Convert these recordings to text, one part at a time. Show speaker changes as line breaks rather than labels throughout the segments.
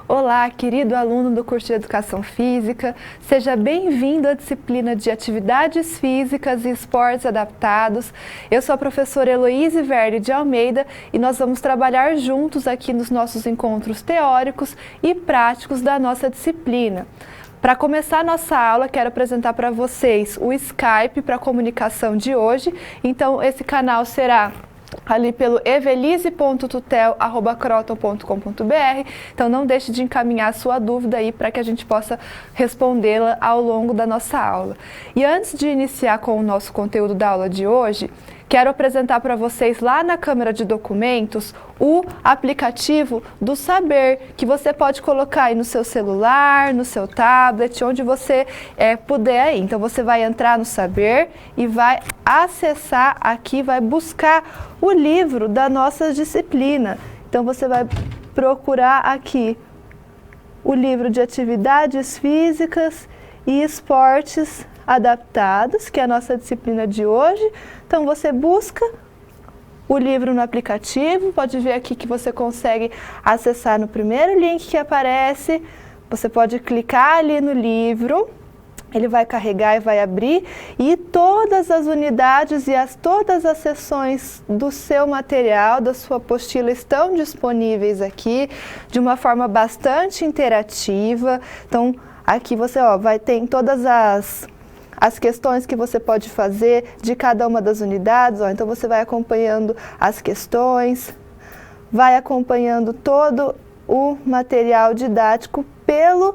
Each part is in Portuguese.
Olá, querido aluno do curso de Educação Física, seja bem-vindo à disciplina de Atividades Físicas e Esportes Adaptados. Eu sou a professora Heloíse Verde de Almeida e nós vamos trabalhar juntos aqui nos nossos encontros teóricos e práticos da nossa disciplina. Para começar a nossa aula, quero apresentar para vocês o Skype para comunicação de hoje. Então, esse canal será ali pelo evelise.tutel@croton.com.br. Então não deixe de encaminhar a sua dúvida aí para que a gente possa respondê-la ao longo da nossa aula. E antes de iniciar com o nosso conteúdo da aula de hoje, quero apresentar para vocês lá na câmera de documentos o aplicativo do Saber, que você pode colocar aí no seu celular, no seu tablet, onde você puder aí. Então você vai entrar no Saber e vai acessar aqui, vai buscar o livro da nossa disciplina. Então você vai procurar aqui o livro de Atividades Físicas e Esportes Adaptados, que é a nossa disciplina de hoje. Então você busca o livro no aplicativo, pode ver aqui que você consegue acessar no primeiro link que aparece. Você pode clicar ali no livro, ele vai carregar e vai abrir, e todas as unidades e todas as seções do seu material, da sua apostila, estão disponíveis aqui de uma forma bastante interativa. Então aqui você vai ter todas as questões que você pode fazer de cada uma das unidades. Então você vai acompanhando as questões, vai acompanhando todo o material didático pelo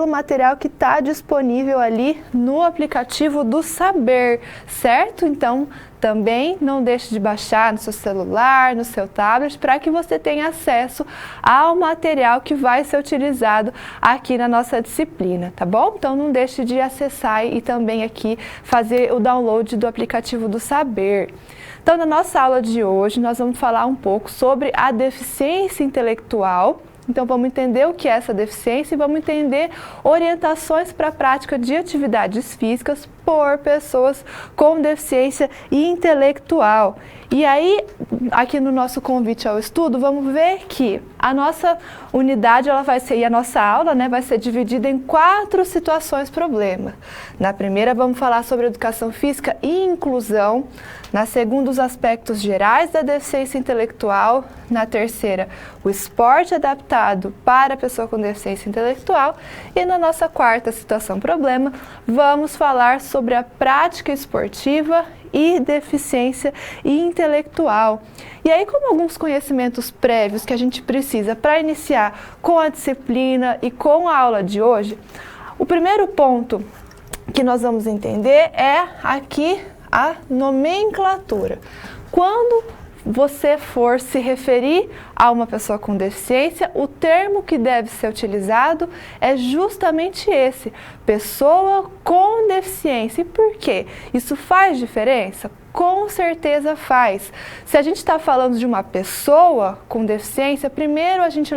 material que está disponível ali no aplicativo do Saber, certo? Então, também não deixe de baixar no seu celular, no seu tablet, para que você tenha acesso ao material que vai ser utilizado aqui na nossa disciplina, tá bom? Então, não deixe de acessar e também aqui fazer o download do aplicativo do Saber. Então, na nossa aula de hoje, nós vamos falar um pouco sobre a deficiência intelectual. Então, vamos entender o que é essa deficiência e vamos entender orientações para a prática de atividades físicas por pessoas com deficiência intelectual. E aí, aqui no nosso convite ao estudo, vamos ver que a nossa unidade, e a nossa aula, vai ser dividida em 4 situações problema. Na primeira, vamos falar sobre educação física e inclusão. Na segunda, os aspectos gerais da deficiência intelectual. Na terceira, o esporte adaptado para a pessoa com deficiência intelectual. E na nossa quarta situação problema, vamos falar sobre a prática esportiva e deficiência intelectual. E aí, como alguns conhecimentos prévios que a gente precisa para iniciar com a disciplina e com a aula de hoje, o primeiro ponto que nós vamos entender é aqui a nomenclatura. Quando você for se referir a uma pessoa com deficiência, o termo que deve ser utilizado é justamente esse, pessoa com deficiência. E por quê? Isso faz diferença? Com certeza faz. Se a gente está falando de uma pessoa com deficiência, primeiro a gente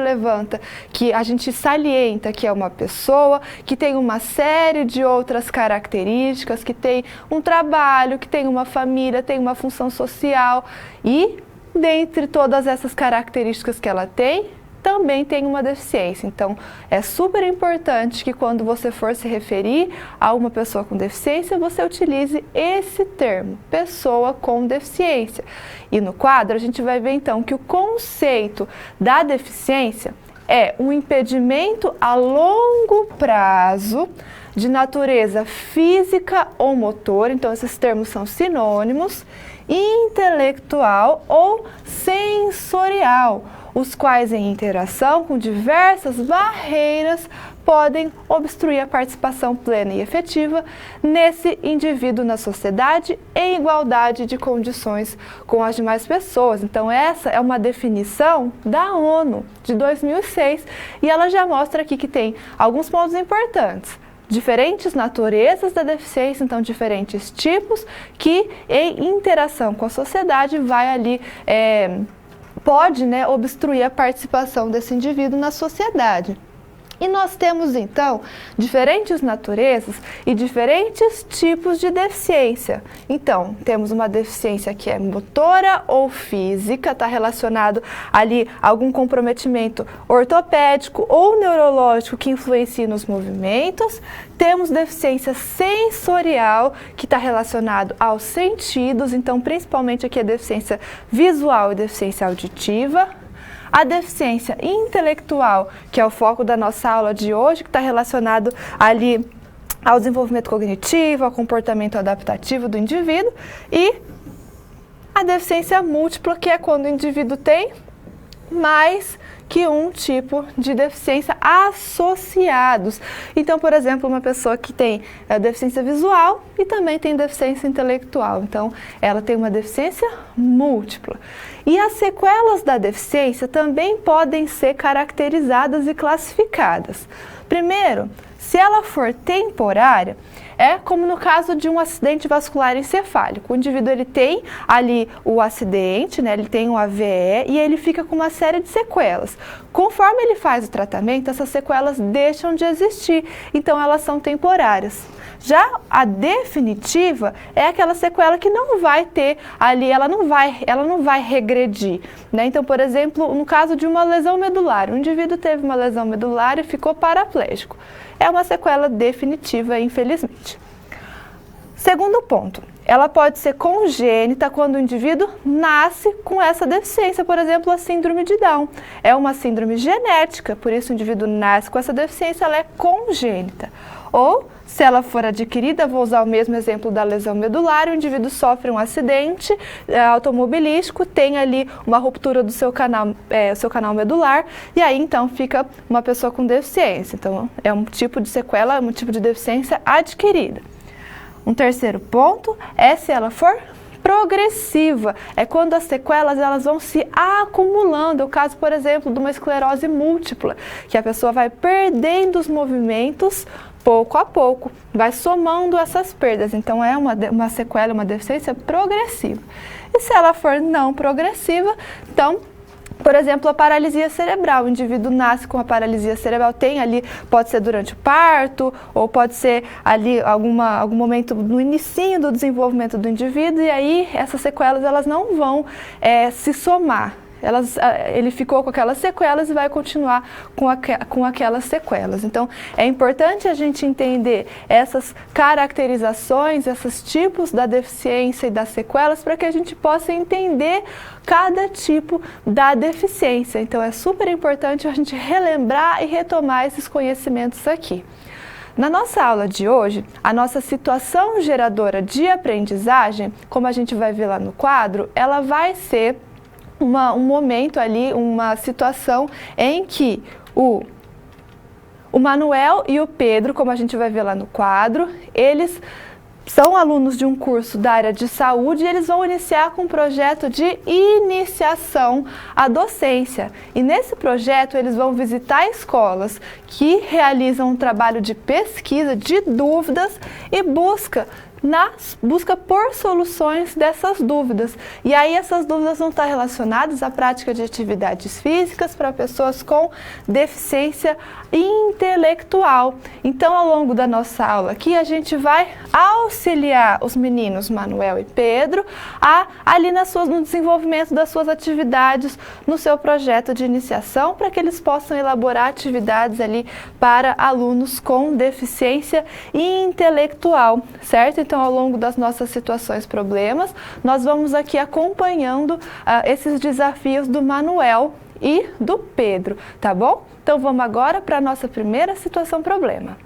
salienta que é uma pessoa que tem uma série de outras características, que tem um trabalho, que tem uma família, tem uma função social e, dentre todas essas características que ela tem, também tem uma deficiência. Então, é super importante que quando você for se referir a uma pessoa com deficiência, você utilize esse termo, pessoa com deficiência. E no quadro, a gente vai ver então que o conceito da deficiência é um impedimento a longo prazo de natureza física ou motor, então esses termos são sinônimos, intelectual ou sensorial, os quais em interação com diversas barreiras podem obstruir a participação plena e efetiva nesse indivíduo na sociedade em igualdade de condições com as demais pessoas. Então essa é uma definição da ONU de 2006 e ela já mostra aqui que tem alguns pontos importantes. Diferentes naturezas da deficiência, então diferentes tipos que em interação com a sociedade vai ali pode obstruir a participação desse indivíduo na sociedade. E nós temos, então, diferentes naturezas e diferentes tipos de deficiência. Então, temos uma deficiência que é motora ou física, está relacionado ali a algum comprometimento ortopédico ou neurológico que influencia nos movimentos. Temos deficiência sensorial, que está relacionado aos sentidos, então, principalmente aqui a deficiência visual e deficiência auditiva. A deficiência intelectual, que é o foco da nossa aula de hoje, que está relacionado ali ao desenvolvimento cognitivo, ao comportamento adaptativo do indivíduo. E a deficiência múltipla, que é quando o indivíduo tem mais que um tipo de deficiência associados. Então, por exemplo, uma pessoa que tem deficiência visual e também tem deficiência intelectual. Então, ela tem uma deficiência múltipla. E as sequelas da deficiência também podem ser caracterizadas e classificadas. Primeiro, se ela for temporária, é como no caso de um acidente vascular encefálico. O indivíduo ele tem ali o acidente, né, ele tem um AVE e ele fica com uma série de sequelas. Conforme ele faz o tratamento, essas sequelas deixam de existir, então elas são temporárias. Já a definitiva é aquela sequela que não vai ter ali, ela não vai regredir, né? Então, por exemplo, no caso de uma lesão medular, o indivíduo teve uma lesão medular e ficou paraplégico. É uma sequela definitiva, infelizmente. Segundo ponto, ela pode ser congênita quando o indivíduo nasce com essa deficiência, por exemplo, a síndrome de Down. É uma síndrome genética, por isso o indivíduo nasce com essa deficiência, ela é congênita. Ou, se ela for adquirida, vou usar o mesmo exemplo da lesão medular, o indivíduo sofre um acidente automobilístico, tem ali uma ruptura do seu canal medular, e aí então fica uma pessoa com deficiência. Então, é um tipo de sequela, é um tipo de deficiência adquirida. Um terceiro ponto é se ela for progressiva, é quando as sequelas elas vão se acumulando. É o caso, por exemplo, de uma esclerose múltipla, que a pessoa vai perdendo os movimentos pouco a pouco, vai somando essas perdas. Então, é uma sequela, uma deficiência progressiva. E se ela for não progressiva, então, por exemplo, a paralisia cerebral. O indivíduo nasce com a paralisia cerebral, tem ali, pode ser durante o parto, ou pode ser ali algum momento no inicinho do desenvolvimento do indivíduo, e aí essas sequelas elas não vão se somar. Ele ficou com aquelas sequelas e vai continuar com aquelas sequelas. Então, é importante a gente entender essas caracterizações, esses tipos da deficiência e das sequelas, para que a gente possa entender cada tipo da deficiência. Então, é super importante a gente relembrar e retomar esses conhecimentos aqui. Na nossa aula de hoje, a nossa situação geradora de aprendizagem, como a gente vai ver lá no quadro, ela vai ser um momento ali, uma situação em que o Manuel e o Pedro, como a gente vai ver lá no quadro, eles são alunos de um curso da área de saúde e eles vão iniciar com um projeto de iniciação à docência. E nesse projeto eles vão visitar escolas que realizam um trabalho de pesquisa de dúvidas e busca por soluções dessas dúvidas. E aí essas dúvidas vão estar relacionadas à prática de atividades físicas para pessoas com deficiência intelectual. Então, ao longo da nossa aula aqui, a gente vai auxiliar os meninos Manuel e Pedro ali no desenvolvimento das suas atividades no seu projeto de iniciação, para que eles possam elaborar atividades ali para alunos com deficiência intelectual, certo? Então, ao longo das nossas situações problemas, nós vamos aqui acompanhando esses desafios do Manuel e do Pedro, tá bom? Então, vamos agora para a nossa primeira situação problema.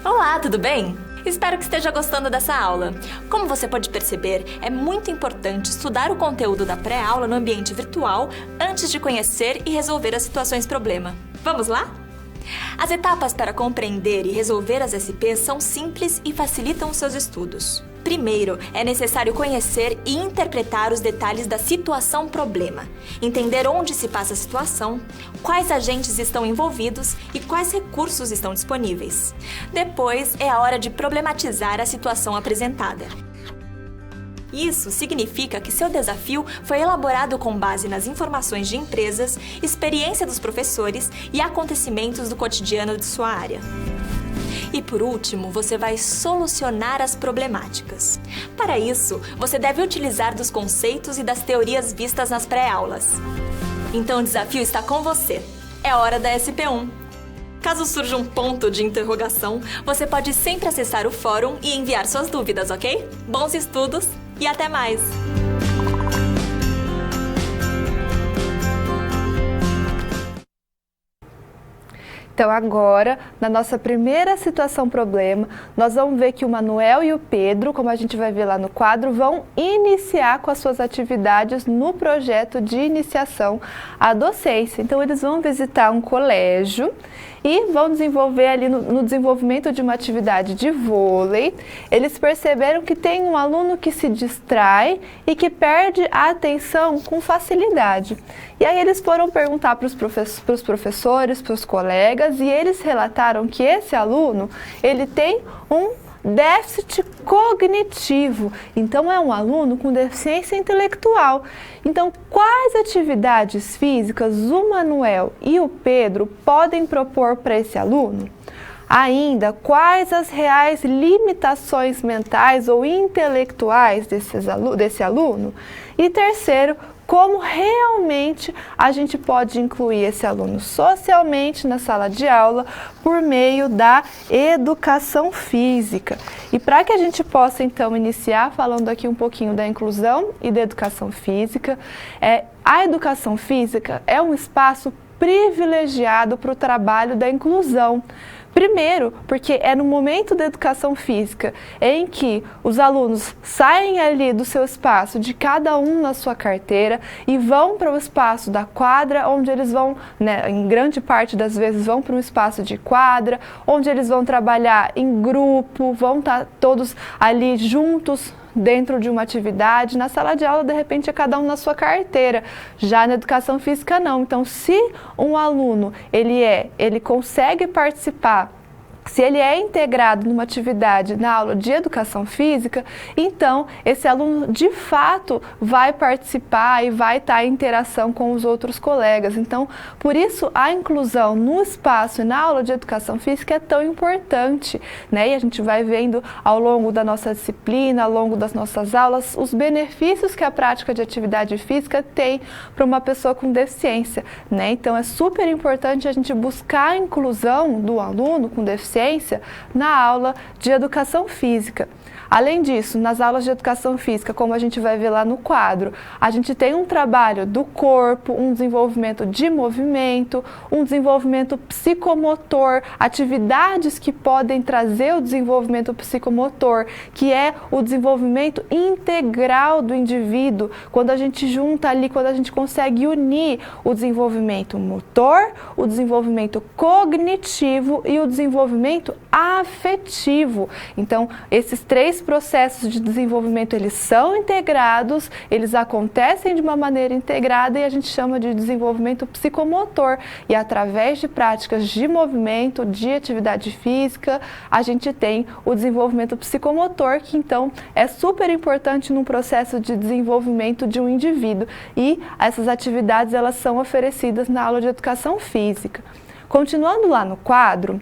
Olá, tudo bem? Espero que esteja gostando dessa aula. Como você pode perceber, é muito importante estudar o conteúdo da pré-aula no ambiente virtual antes de conhecer e resolver as situações problema. Vamos lá? As etapas para compreender e resolver as SPs são simples e facilitam os seus estudos. Primeiro, é necessário conhecer e interpretar os detalhes da situação problema, entender onde se passa a situação, quais agentes estão envolvidos e quais recursos estão disponíveis. Depois, é a hora de problematizar a situação apresentada. Isso significa que seu desafio foi elaborado com base nas informações de empresas, experiência dos professores e acontecimentos do cotidiano de sua área. E por último, você vai solucionar as problemáticas. Para isso, você deve utilizar dos conceitos e das teorias vistas nas pré-aulas. Então o desafio está com você. É hora da SP1. Caso surja um ponto de interrogação, você pode sempre acessar o fórum e enviar suas dúvidas, ok? Bons estudos e até mais!
Então agora, na nossa primeira situação problema, nós vamos ver que o Manuel e o Pedro, como a gente vai ver lá no quadro, vão iniciar com as suas atividades no projeto de iniciação à docência. Então eles vão visitar um colégio e vão desenvolver ali no desenvolvimento de uma atividade de vôlei. Eles perceberam que tem um aluno que se distrai e que perde a atenção com facilidade. E aí eles foram perguntar para os professores, para os colegas, e eles relataram que esse aluno, ele tem um déficit cognitivo. Então é um aluno com deficiência intelectual. Então, quais atividades físicas o Manuel e o Pedro podem propor para esse aluno? Ainda, quais as reais limitações mentais ou intelectuais desse aluno? E terceiro, como realmente a gente pode incluir esse aluno socialmente na sala de aula por meio da educação física. E para que a gente possa então iniciar falando aqui um pouquinho da inclusão e da educação física, a educação física é um espaço privilegiado para o trabalho da inclusão. Primeiro, porque é no momento da educação física em que os alunos saem ali do seu espaço, de cada um na sua carteira, e vão para o espaço da quadra, onde eles vão, em grande parte das vezes, vão para um espaço de quadra, onde eles vão trabalhar em grupo, vão estar todos ali juntos, dentro de uma atividade. Na sala de aula, de repente, é cada um na sua carteira. Já na educação física, não. Então, se um aluno, ele consegue participar, se ele é integrado numa atividade na aula de educação física, então esse aluno de fato vai participar e vai estar em interação com os outros colegas. Então, por isso a inclusão no espaço e na aula de educação física é tão importante, né? E a gente vai vendo ao longo da nossa disciplina, ao longo das nossas aulas, os benefícios que a prática de atividade física tem para uma pessoa com deficiência, né? Então é super importante a gente buscar a inclusão do aluno com deficiência na aula de educação física. Além disso, nas aulas de educação física, como a gente vai ver lá no quadro, a gente tem um trabalho do corpo, um desenvolvimento de movimento, um desenvolvimento psicomotor, atividades que podem trazer o desenvolvimento psicomotor, que é o desenvolvimento integral do indivíduo, quando a gente junta ali, quando a gente consegue unir o desenvolvimento motor, o desenvolvimento cognitivo e o desenvolvimento afetivo. Então, esses três processos de desenvolvimento, eles são integrados, eles acontecem de uma maneira integrada e a gente chama de desenvolvimento psicomotor. E através de práticas de movimento, de atividade física, a gente tem o desenvolvimento psicomotor, que então é super importante num processo de desenvolvimento de um indivíduo. E essas atividades, elas são oferecidas na aula de educação física. Continuando lá no quadro,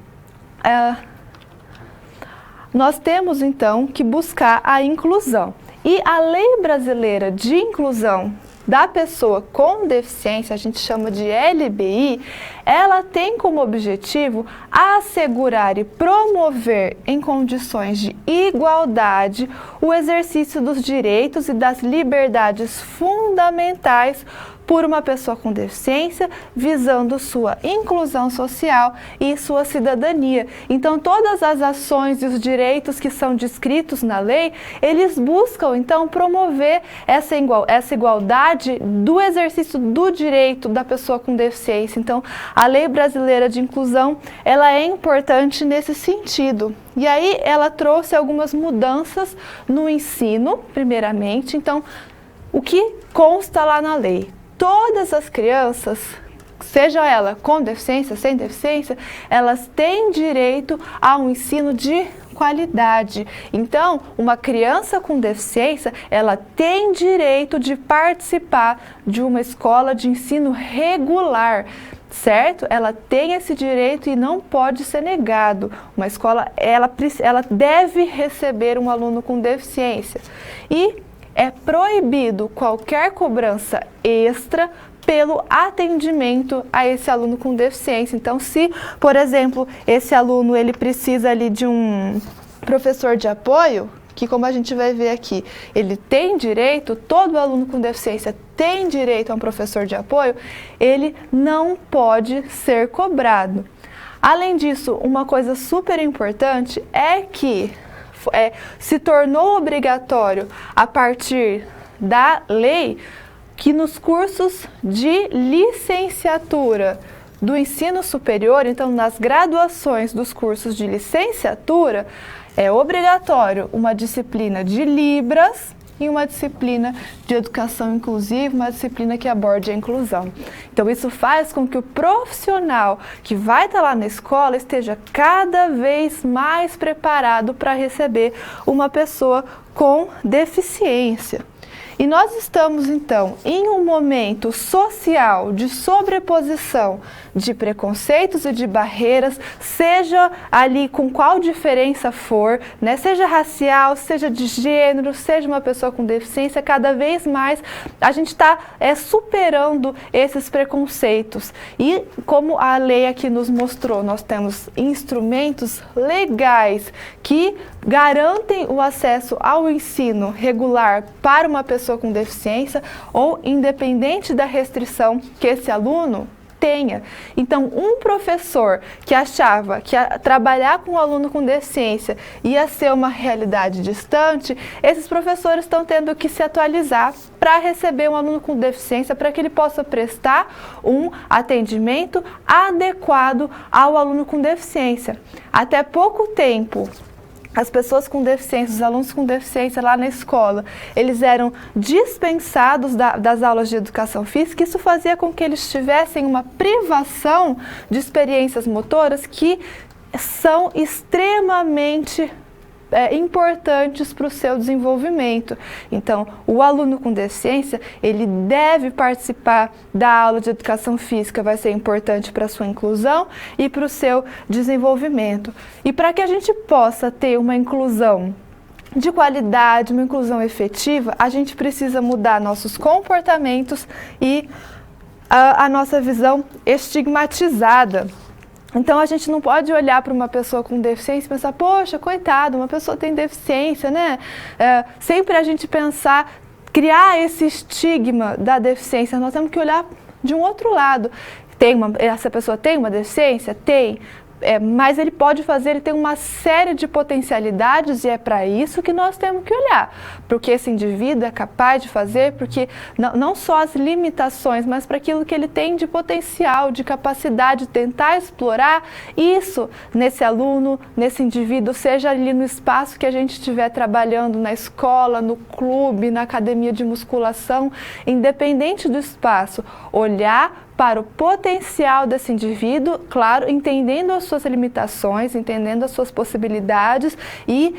nós temos então que buscar a inclusão. E a Lei Brasileira de Inclusão da Pessoa com Deficiência, a gente chama de LBI, ela tem como objetivo assegurar e promover em condições de igualdade o exercício dos direitos e das liberdades fundamentais por uma pessoa com deficiência, visando sua inclusão social e sua cidadania. Então, todas as ações e os direitos que são descritos na lei, eles buscam, então, promover essa igualdade do exercício do direito da pessoa com deficiência. Então, a Lei Brasileira de Inclusão, ela é importante nesse sentido. E aí, ela trouxe algumas mudanças no ensino, primeiramente. Então, o que consta lá na lei? Todas as crianças, seja ela com deficiência, sem deficiência, elas têm direito a um ensino de qualidade. Então, uma criança com deficiência, ela tem direito de participar de uma escola de ensino regular, certo? Ela tem esse direito e não pode ser negado. Uma escola, ela deve receber um aluno com deficiência. E é proibido qualquer cobrança extra pelo atendimento a esse aluno com deficiência. Então, se, por exemplo, esse aluno ele precisa ali de um professor de apoio, que como a gente vai ver aqui, ele tem direito, todo aluno com deficiência tem direito a um professor de apoio, ele não pode ser cobrado. Além disso, uma coisa super importante é que se tornou obrigatório a partir da lei que nos cursos de licenciatura do ensino superior, então nas graduações dos cursos de licenciatura, é obrigatório uma disciplina de Libras e uma disciplina de educação inclusiva, uma disciplina que aborde a inclusão. Então isso faz com que o profissional que vai estar lá na escola esteja cada vez mais preparado para receber uma pessoa com deficiência. E nós estamos, então, em um momento social de sobreposição de preconceitos e de barreiras, seja ali com qual diferença for, né? Seja racial, seja de gênero, seja uma pessoa com deficiência, cada vez mais a gente está superando esses preconceitos. E como a lei aqui nos mostrou, nós temos instrumentos legais que garantem o acesso ao ensino regular para uma pessoa com deficiência ou independente da restrição que esse aluno tenha. Então, um professor que achava que trabalhar com um aluno com deficiência ia ser uma realidade distante, esses professores estão tendo que se atualizar para receber um aluno com deficiência, para que ele possa prestar um atendimento adequado ao aluno com deficiência. Até pouco tempo, as pessoas com deficiência, os alunos com deficiência lá na escola, eles eram dispensados das aulas de educação física. Isso fazia com que eles tivessem uma privação de experiências motoras que são extremamente importantes para o seu desenvolvimento. Então, o aluno com deficiência, ele deve participar da aula de educação física, vai ser importante para a sua inclusão e para o seu desenvolvimento. E para que a gente possa ter uma inclusão de qualidade, uma inclusão efetiva, a gente precisa mudar nossos comportamentos e a nossa visão estigmatizada. Então, a gente não pode olhar para uma pessoa com deficiência e pensar, poxa, coitado, uma pessoa tem deficiência, né? Sempre a gente pensar, criar esse estigma da deficiência, nós temos que olhar de um outro lado. Essa pessoa tem uma deficiência? Tem. Mas ele pode fazer, ele tem uma série de potencialidades e é para isso que nós temos que olhar, porque esse indivíduo é capaz de fazer, porque não só as limitações, mas para aquilo que ele tem de potencial, de capacidade de tentar explorar isso nesse aluno, nesse indivíduo, seja ali no espaço que a gente estiver trabalhando, na escola, no clube, na academia de musculação, independente do espaço, olhar para o potencial desse indivíduo, claro, entendendo as suas limitações, entendendo as suas possibilidades e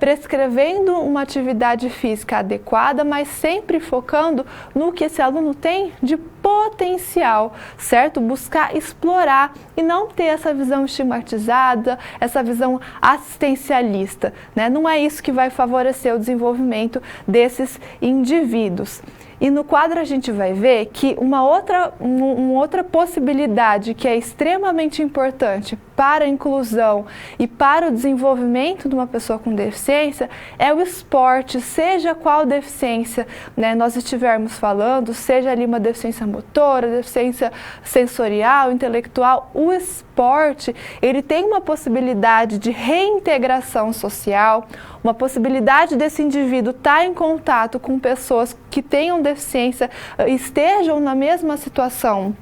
prescrevendo uma atividade física adequada, mas sempre focando no que esse aluno tem de potencial, certo? Buscar explorar e não ter essa visão estigmatizada, essa visão assistencialista, né? Não é isso que vai favorecer o desenvolvimento desses indivíduos. E no quadro a gente vai ver que uma outra possibilidade que é extremamente importante para a inclusão e para o desenvolvimento de uma pessoa com deficiência é o esporte, seja qual deficiência, né, nós estivermos falando, seja ali uma deficiência motora, deficiência sensorial, intelectual, o esporte, ele tem uma possibilidade de reintegração social, uma possibilidade desse indivíduo estar em contato com pessoas que tenham deficiência, estejam na mesma situação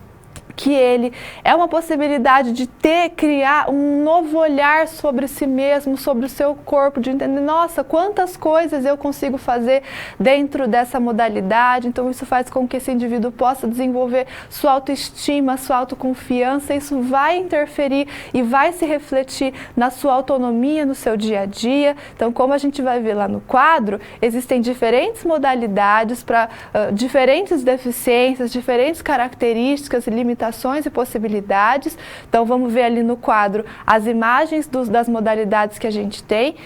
que ele é uma possibilidade de criar um novo olhar sobre si mesmo, sobre o seu corpo, de entender, nossa, quantas coisas eu consigo fazer dentro dessa modalidade. Então isso faz com que esse indivíduo possa desenvolver sua autoestima, sua autoconfiança. Isso vai interferir e vai se refletir na sua autonomia, no seu dia a dia. Então, como a gente vai ver lá no quadro, existem diferentes modalidades para diferentes deficiências, diferentes características e limitações e possibilidades. Então vamos ver ali no quadro as imagens das modalidades que a gente tem,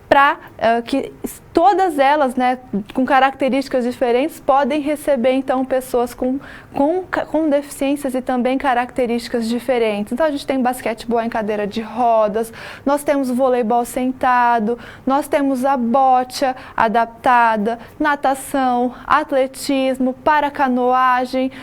para que todas elas, né, com características diferentes, podem receber então pessoas com deficiências e também características diferentes. Então a gente tem basquetebol em cadeira de rodas, nós temos voleibol sentado, nós temos a bocha adaptada, natação, atletismo, paracanoagem,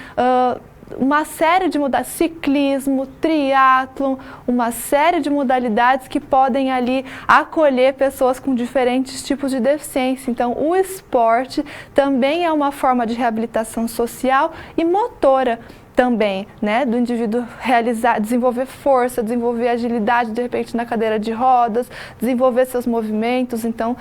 uma série de modalidades, ciclismo, triatlon, uma série de modalidades que podem ali acolher pessoas com diferentes tipos de deficiência. Então, o esporte também é uma forma de reabilitação social e motora também, né, do indivíduo desenvolver força, desenvolver agilidade, de repente, na cadeira de rodas, desenvolver seus movimentos. Então,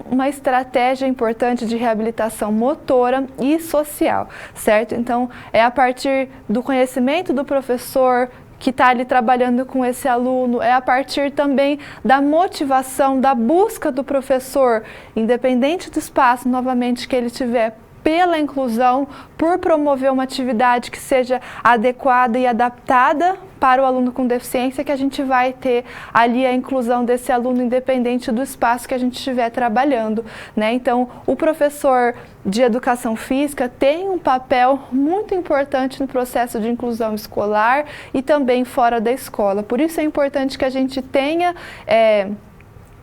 uma estratégia importante de reabilitação motora e social, certo? Então, é a partir do conhecimento do professor que está ali trabalhando com esse aluno, é a partir também da motivação, da busca do professor, independente do espaço, novamente, que ele tiver, pela inclusão, por promover uma atividade que seja adequada e adaptada para o aluno com deficiência, que a gente vai ter ali a inclusão desse aluno independente do espaço que a gente estiver trabalhando, né? Então, o professor de educação física tem um papel muito importante no processo de inclusão escolar e também fora da escola. Por isso é importante que a gente tenha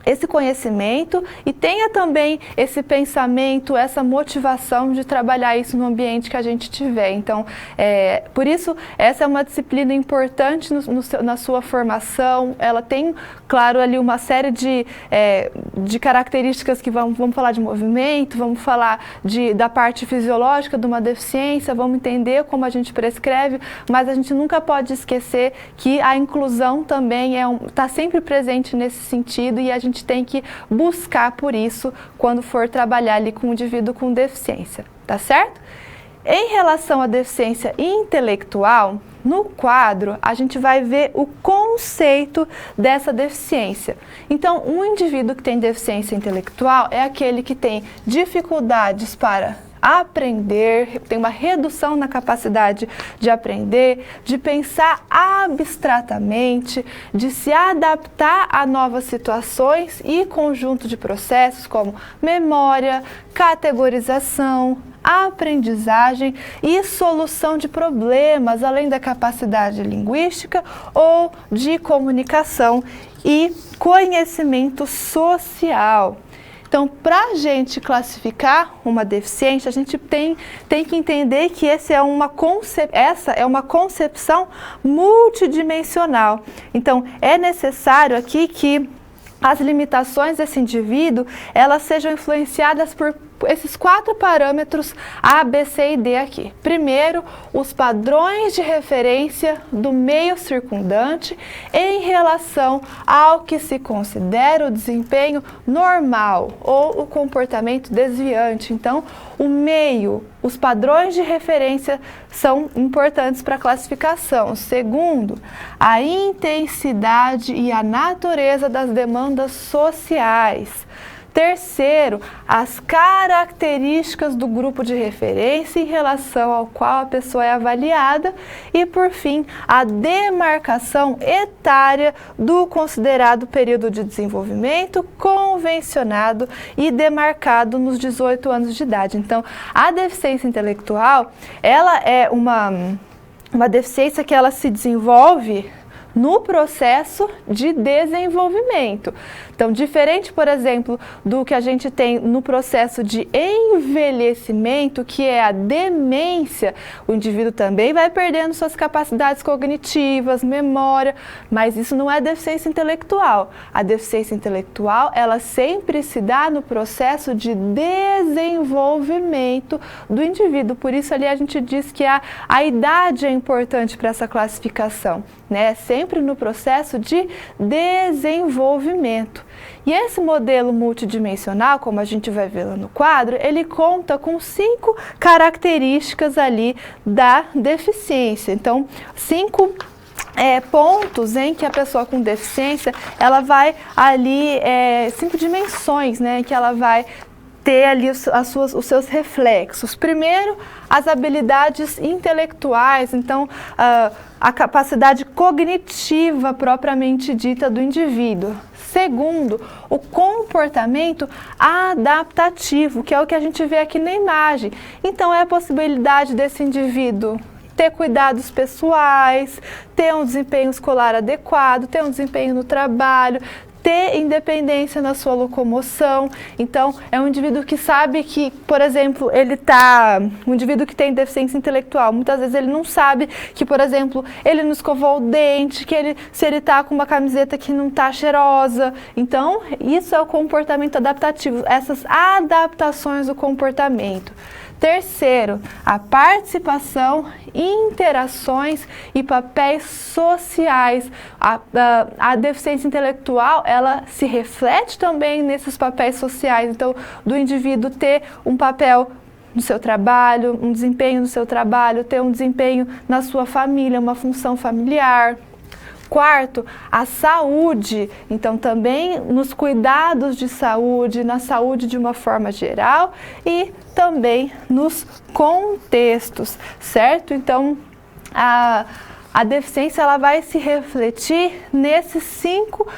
esse conhecimento e tenha também esse pensamento, essa motivação de trabalhar isso no ambiente que a gente tiver. Então, por isso, essa é uma disciplina importante na sua formação. Ela tem, claro, ali uma série de características que vamos falar de movimento, vamos falar da parte fisiológica de uma deficiência, vamos entender como a gente prescreve, mas a gente nunca pode esquecer que a inclusão também está sempre presente nesse sentido e a gente tem que buscar por isso quando for trabalhar ali com um indivíduo com deficiência, tá certo? Em relação à deficiência intelectual, no quadro a gente vai ver o conceito dessa deficiência. Então, um indivíduo que tem deficiência intelectual é aquele que tem dificuldades para aprender, tem uma redução na capacidade de aprender, de pensar abstratamente, de se adaptar a novas situações e conjunto de processos como memória, categorização, aprendizagem e solução de problemas, além da capacidade linguística ou de comunicação e conhecimento social. Então, para a gente classificar uma deficiência, a gente tem que entender que essa é uma concepção multidimensional. Então, é necessário aqui que as limitações desse indivíduo, elas sejam influenciadas por esses 4 parâmetros A, B, C e D aqui. Primeiro, os padrões de referência do meio circundante em relação ao que se considera o desempenho normal ou o comportamento desviante. Então, o meio, os padrões de referência são importantes para a classificação. Segundo, a intensidade e a natureza das demandas sociais. Terceiro, as características do grupo de referência em relação ao qual a pessoa é avaliada. E, por fim, a demarcação etária do considerado período de desenvolvimento convencionado e demarcado nos 18 anos de idade. Então, a deficiência intelectual, ela é uma deficiência que ela se desenvolve no processo de desenvolvimento. Então, diferente, por exemplo, do que a gente tem no processo de envelhecimento, que é a demência, o indivíduo também vai perdendo suas capacidades cognitivas, memória, mas isso não é deficiência intelectual. A deficiência intelectual, ela sempre se dá no processo de desenvolvimento do indivíduo. Por isso, ali a gente diz que a idade é importante para essa classificação, né? Sempre no processo de desenvolvimento. E esse modelo multidimensional, como a gente vai ver lá no quadro, ele conta com 5 características ali da deficiência. Então, 5 pontos em que a pessoa com deficiência, ela vai ali, 5 dimensões, né, que ela vai ter ali os seus reflexos. Primeiro, as habilidades intelectuais, então a capacidade cognitiva propriamente dita do indivíduo. Segundo, o comportamento adaptativo, que é o que a gente vê aqui na imagem. Então, é a possibilidade desse indivíduo ter cuidados pessoais, ter um desempenho escolar adequado, ter um desempenho no trabalho, ter independência na sua locomoção. Então, é um indivíduo que sabe que, por exemplo, um indivíduo que tem deficiência intelectual, muitas vezes ele não sabe que, por exemplo, ele não escovou o dente, se ele está com uma camiseta que não está cheirosa. Então, isso é o comportamento adaptativo, essas adaptações do comportamento. Terceiro, a participação, interações e papéis sociais. A deficiência intelectual, ela se reflete também nesses papéis sociais. Então, do indivíduo ter um papel no seu trabalho, um desempenho no seu trabalho, ter um desempenho na sua família, uma função familiar. Quarto, a saúde, então também nos cuidados de saúde, na saúde de uma forma geral e também nos contextos, certo? Então, a deficiência ela vai se refletir nessas 5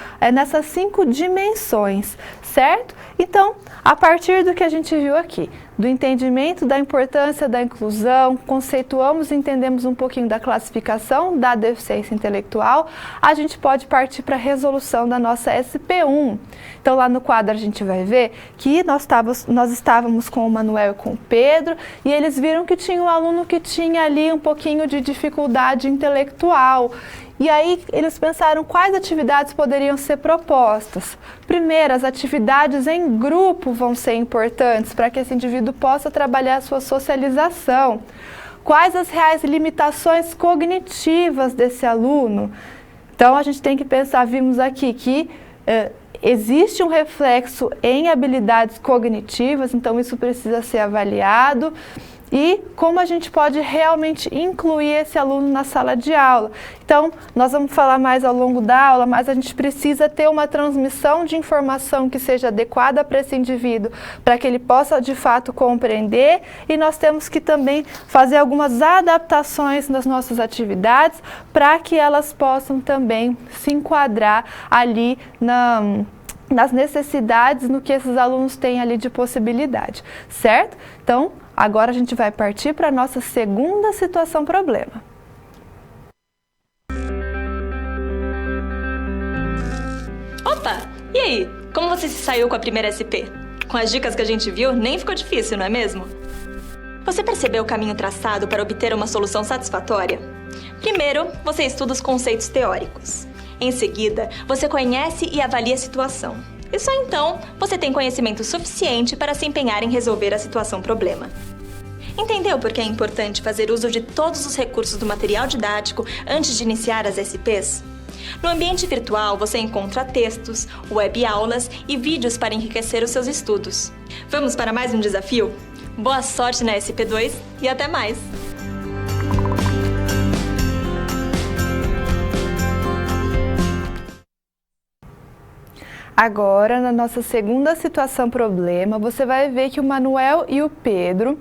dimensões, certo? Então, a partir do que a gente viu aqui, do entendimento da importância da inclusão, conceituamos e entendemos um pouquinho da classificação da deficiência intelectual, a gente pode partir para a resolução da nossa SP1. Então, lá no quadro a gente vai ver que nós estávamos com o Manuel e com o Pedro, e eles viram que tinha um aluno que tinha ali um pouquinho de dificuldade intelectual. E aí eles pensaram quais atividades poderiam ser propostas. Primeiro, as atividades em grupo vão ser importantes para que esse indivíduo possa trabalhar a sua socialização. Quais as reais limitações cognitivas desse aluno? Então a gente tem que pensar, vimos aqui que existe um reflexo em habilidades cognitivas, então isso precisa ser avaliado. E como a gente pode realmente incluir esse aluno na sala de aula. Então, nós vamos falar mais ao longo da aula, mas a gente precisa ter uma transmissão de informação que seja adequada para esse indivíduo, para que ele possa de fato compreender, e nós temos que também fazer algumas adaptações nas nossas atividades para que elas possam também se enquadrar ali nas necessidades, no que esses alunos têm ali de possibilidade, certo? Então, agora a gente vai partir para a nossa segunda situação problema.
Opa! E aí? Como você se saiu com a primeira SP? Com as dicas que a gente viu, nem ficou difícil, não é mesmo? Você percebeu o caminho traçado para obter uma solução satisfatória? Primeiro, você estuda os conceitos teóricos. Em seguida, você conhece e avalia a situação. E só então, você tem conhecimento suficiente para se empenhar em resolver a situação-problema. Entendeu por que é importante fazer uso de todos os recursos do material didático antes de iniciar as SPs? No ambiente virtual, você encontra textos, web-aulas e vídeos para enriquecer os seus estudos. Vamos para mais um desafio? Boa sorte na SP2 e até mais!
Agora, na nossa segunda situação problema, você vai ver que o Manuel e o Pedro,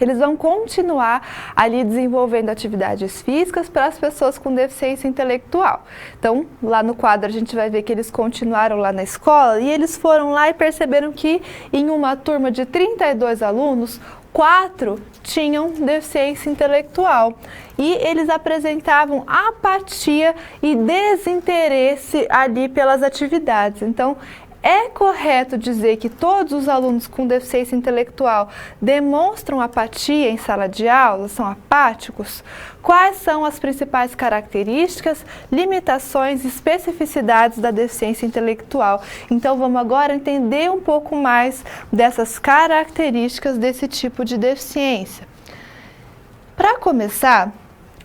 eles vão continuar ali desenvolvendo atividades físicas para as pessoas com deficiência intelectual. Então, lá no quadro a gente vai ver que eles continuaram lá na escola e eles foram lá e perceberam que em uma turma de 32 alunos, 4 tinham deficiência intelectual e eles apresentavam apatia e desinteresse ali pelas atividades. Então, é correto dizer que todos os alunos com deficiência intelectual demonstram apatia em sala de aula, são apáticos? Quais são as principais características, limitações e especificidades da deficiência intelectual? Então, vamos agora entender um pouco mais dessas características desse tipo de deficiência. Para começar,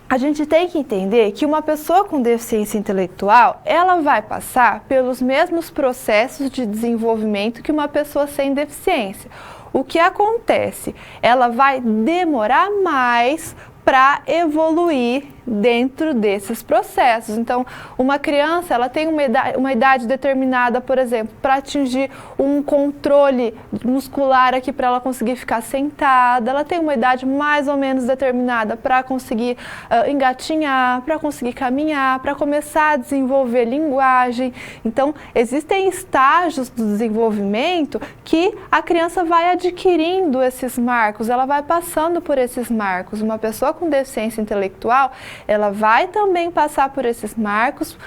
a gente tem que entender que uma pessoa com deficiência intelectual, ela vai passar pelos mesmos processos de desenvolvimento que uma pessoa sem deficiência. O que acontece? Ela vai demorar mais para evoluir dentro desses processos. Então, uma criança, ela tem uma idade determinada, por exemplo, para atingir um controle muscular aqui para ela conseguir ficar sentada, ela tem uma idade mais ou menos determinada para conseguir engatinhar, para conseguir caminhar, para começar a desenvolver linguagem. Então, existem estágios do desenvolvimento que a criança vai adquirindo esses marcos, ela vai passando por esses marcos. Uma pessoa com deficiência intelectual, ela vai também passar por esses marcos,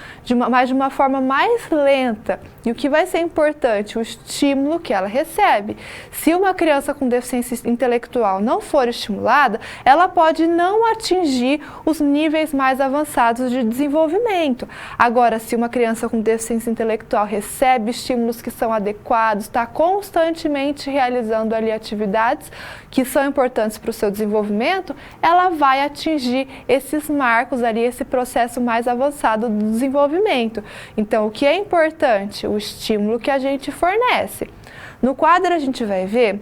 mas de uma forma mais lenta. E o que vai ser importante? O estímulo que ela recebe. Se uma criança com deficiência intelectual não for estimulada, ela pode não atingir os níveis mais avançados de desenvolvimento. Agora, se uma criança com deficiência intelectual recebe estímulos que são adequados, está constantemente realizando ali atividades que são importantes para o seu desenvolvimento, ela vai atingir esses marcos ali, esse processo mais avançado do desenvolvimento. Então, o que é importante? O estímulo que a gente fornece. No quadro a gente vai ver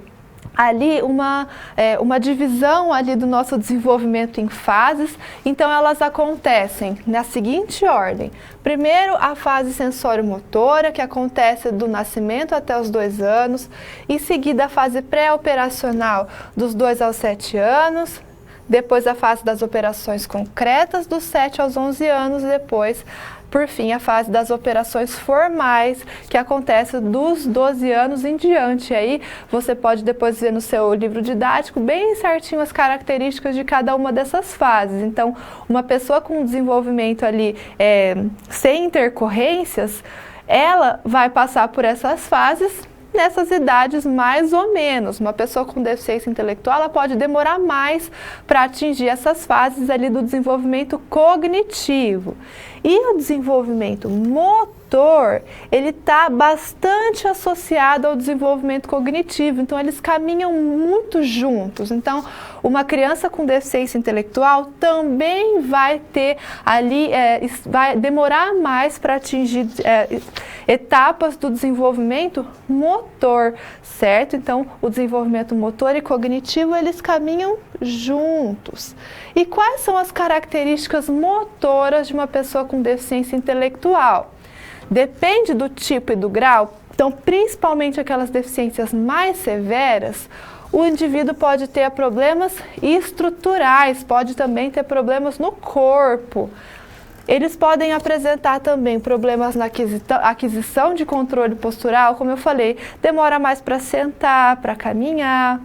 ali uma divisão ali do nosso desenvolvimento em fases. Então, elas acontecem na seguinte ordem. Primeiro, a fase sensório-motora, que acontece do nascimento até os 2 anos. Em seguida, a fase pré-operacional, dos 2 aos 7 anos. Depois, a fase das operações concretas, dos 7 aos 11 anos. Depois, por fim, a fase das operações formais, que acontece dos 12 anos em diante. Aí você pode depois ver no seu livro didático bem certinho as características de cada uma dessas fases. Então, uma pessoa com desenvolvimento ali sem intercorrências, ela vai passar por essas fases nessas idades mais ou menos. Uma pessoa com deficiência intelectual, ela pode demorar mais para atingir essas fases ali do desenvolvimento cognitivo. E o desenvolvimento motor, ele está bastante associado ao desenvolvimento cognitivo, então eles caminham muito juntos. Então, uma criança com deficiência intelectual também vai ter ali, vai demorar mais para atingir etapas do desenvolvimento motor, certo? Então, o desenvolvimento motor e cognitivo, eles caminham juntos. E quais são as características motoras de uma pessoa com deficiência intelectual? Depende do tipo e do grau. Então, principalmente aquelas deficiências mais severas, o indivíduo pode ter problemas estruturais, pode também ter problemas no corpo. Eles podem apresentar também problemas na aquisição de controle postural, como eu falei, demora mais para sentar, para caminhar.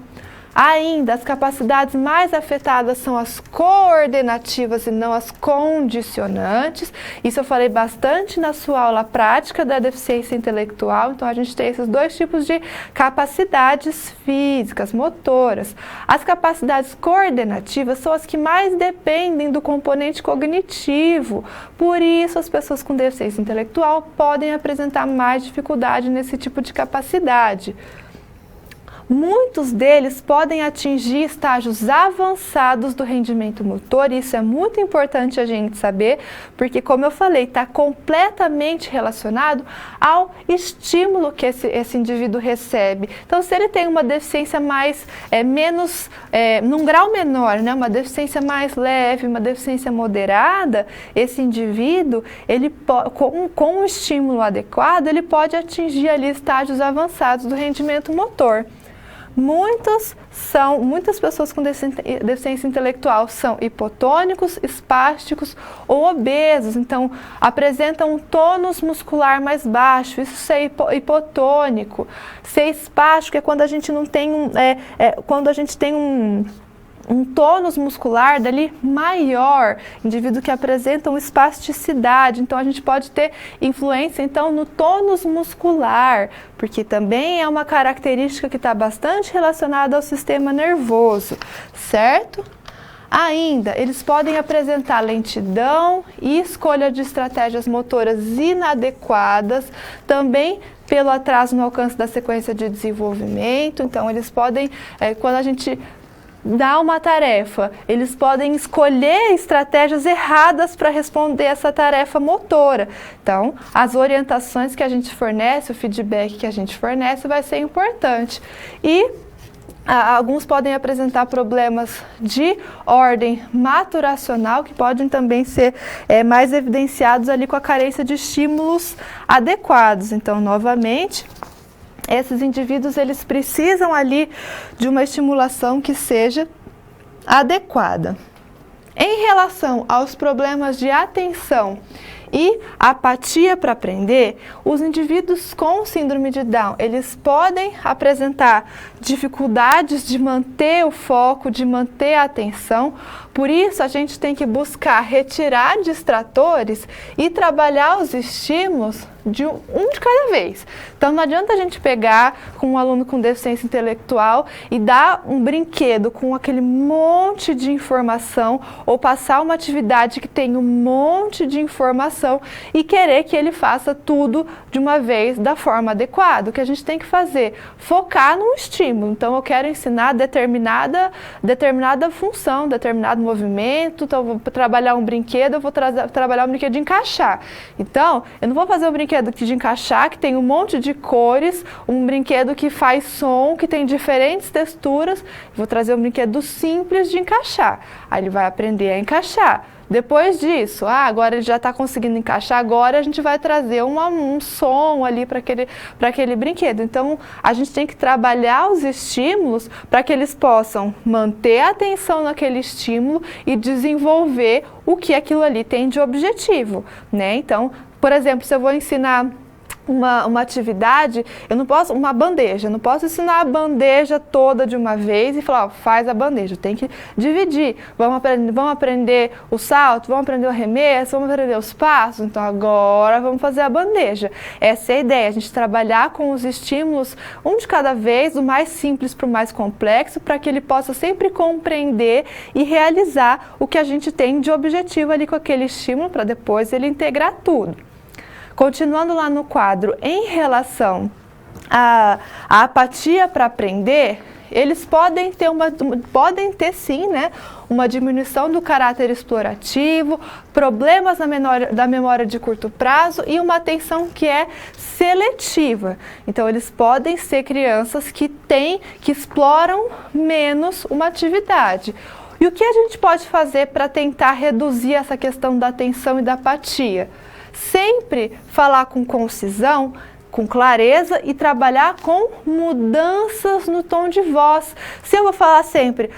Ainda, as capacidades mais afetadas são as coordenativas e não as condicionantes. Isso eu falei bastante na sua aula prática da deficiência intelectual. Então, a gente tem esses 2 tipos de capacidades físicas, motoras. As capacidades coordenativas são as que mais dependem do componente cognitivo. Por isso, as pessoas com deficiência intelectual podem apresentar mais dificuldade nesse tipo de capacidade. Muitos deles podem atingir estágios avançados do rendimento motor, e isso é muito importante a gente saber, porque, como eu falei, está completamente relacionado ao estímulo que esse indivíduo recebe. Então, se ele tem uma deficiência num grau menor, né, uma deficiência mais leve, uma deficiência moderada, esse indivíduo, ele, com um estímulo adequado, ele pode atingir ali estágios avançados do rendimento motor. muitas pessoas com deficiência intelectual são hipotônicos, espásticos ou obesos, então apresentam um tônus muscular mais baixo, isso ser hipotônico. Ser espástico é quando a gente não tem quando a gente tem um tônus muscular dali maior, indivíduo que apresenta uma espasticidade, então a gente pode ter influência então no tônus muscular, porque também é uma característica que está bastante relacionada ao sistema nervoso, certo? Ainda, eles podem apresentar lentidão e escolha de estratégias motoras inadequadas, também pelo atraso no alcance da sequência de desenvolvimento, então eles podem, quando a gente dá uma tarefa, eles podem escolher estratégias erradas para responder essa tarefa motora. Então, as orientações que a gente fornece, o feedback que a gente fornece vai ser importante. E alguns podem apresentar problemas de ordem maturacional, que podem também ser mais evidenciados ali com a carência de estímulos adequados. Então, novamente, esses indivíduos, eles precisam ali de uma estimulação que seja adequada. Em relação aos problemas de atenção e apatia para aprender, os indivíduos com síndrome de Down, eles podem apresentar dificuldades de manter o foco, de manter a atenção. Por isso, a gente tem que buscar retirar distratores e trabalhar os estímulos de um de cada vez. Então, não adianta a gente pegar com um aluno com deficiência intelectual e dar um brinquedo com aquele monte de informação ou passar uma atividade que tem um monte de informação e querer que ele faça tudo de uma vez da forma adequada. O que a gente tem que fazer? Focar num estímulo. Então, eu quero ensinar determinada função, determinado movimento. Então, eu vou trabalhar um brinquedo, eu vou trabalhar um brinquedo de encaixar. Então, eu não vou fazer um brinquedo de encaixar, que tem um monte de cores, um brinquedo que faz som, que tem diferentes texturas. Vou trazer um brinquedo simples de encaixar. Aí ele vai aprender a encaixar. Depois disso, agora ele já está conseguindo encaixar, agora a gente vai trazer um som ali para aquele brinquedo. Então, a gente tem que trabalhar os estímulos para que eles possam manter a atenção naquele estímulo e desenvolver o que aquilo ali tem de objetivo, né? Então, por exemplo, se eu vou ensinar uma atividade, eu não posso, uma bandeja, eu não posso ensinar a bandeja toda de uma vez e falar, faz a bandeja, tem que dividir, vamos aprender o salto, vamos aprender o arremesso, vamos aprender os passos, então agora vamos fazer a bandeja. Essa é a ideia, a gente trabalhar com os estímulos, um de cada vez, do mais simples para o mais complexo, para que ele possa sempre compreender e realizar o que a gente tem de objetivo ali com aquele estímulo, para depois ele integrar tudo. Continuando lá no quadro, em relação à apatia para aprender, eles podem ter sim, né, uma diminuição do caráter explorativo, problemas da memória de curto prazo e uma atenção que é seletiva. Então, eles podem ser crianças que exploram menos uma atividade. E o que a gente pode fazer para tentar reduzir essa questão da atenção e da apatia? Sempre falar com concisão, com clareza e trabalhar com mudanças no tom de voz. Se eu vou falar sempre,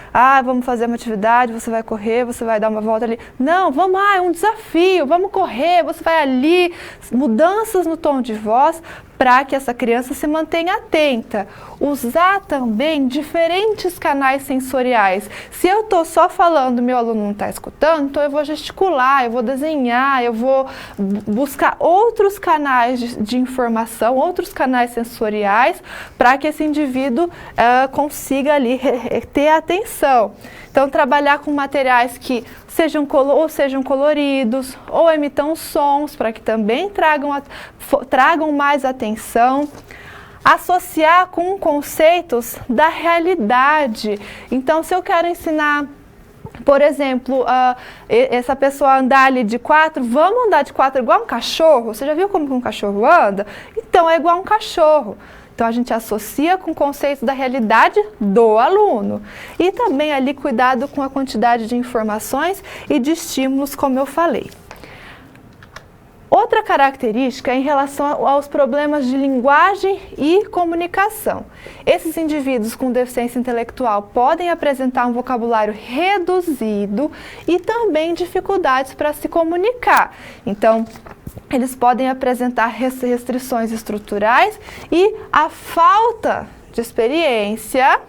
vamos fazer uma atividade, você vai correr, você vai dar uma volta ali. Não, vamos lá, é um desafio, vamos correr, você vai ali. Mudanças no tom de voz para que essa criança se mantenha atenta. Usar também diferentes canais sensoriais. Se eu estou só falando, meu aluno não está escutando, então eu vou gesticular, eu vou desenhar, eu vou buscar outros canais de informação, outros canais sensoriais, para que esse indivíduo consiga ali ter atenção. Então, trabalhar com materiais que sejam coloridos ou emitam sons, para que também tragam mais atenção. Associar com conceitos da realidade. Então, se eu quero ensinar, por exemplo, essa pessoa andar ali de 4, vamos andar de 4 igual um cachorro? Você já viu como um cachorro anda? Então, é igual um cachorro. Então, a gente associa com conceitos da realidade do aluno. E também ali cuidado com a quantidade de informações e de estímulos, como eu falei. Outra característica é em relação aos problemas de linguagem e comunicação. Esses indivíduos com deficiência intelectual podem apresentar um vocabulário reduzido e também dificuldades para se comunicar. Então, eles podem apresentar restrições estruturais e a falta de experiência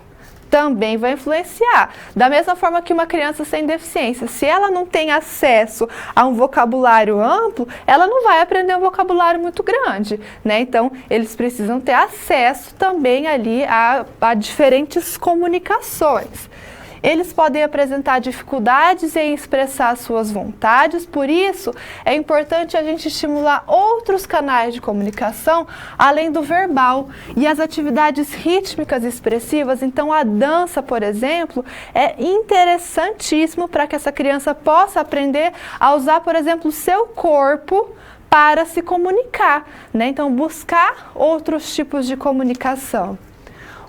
também vai influenciar. Da mesma forma que uma criança sem deficiência, se ela não tem acesso a um vocabulário amplo, ela não vai aprender um vocabulário muito grande, né? Então, eles precisam ter acesso também ali a diferentes comunicações. Eles podem apresentar dificuldades em expressar suas vontades, por isso é importante a gente estimular outros canais de comunicação além do verbal e as atividades rítmicas e expressivas. Então, a dança, por exemplo, é interessantíssimo para que essa criança possa aprender a usar, por exemplo, o seu corpo para se comunicar, né? Então, buscar outros tipos de comunicação.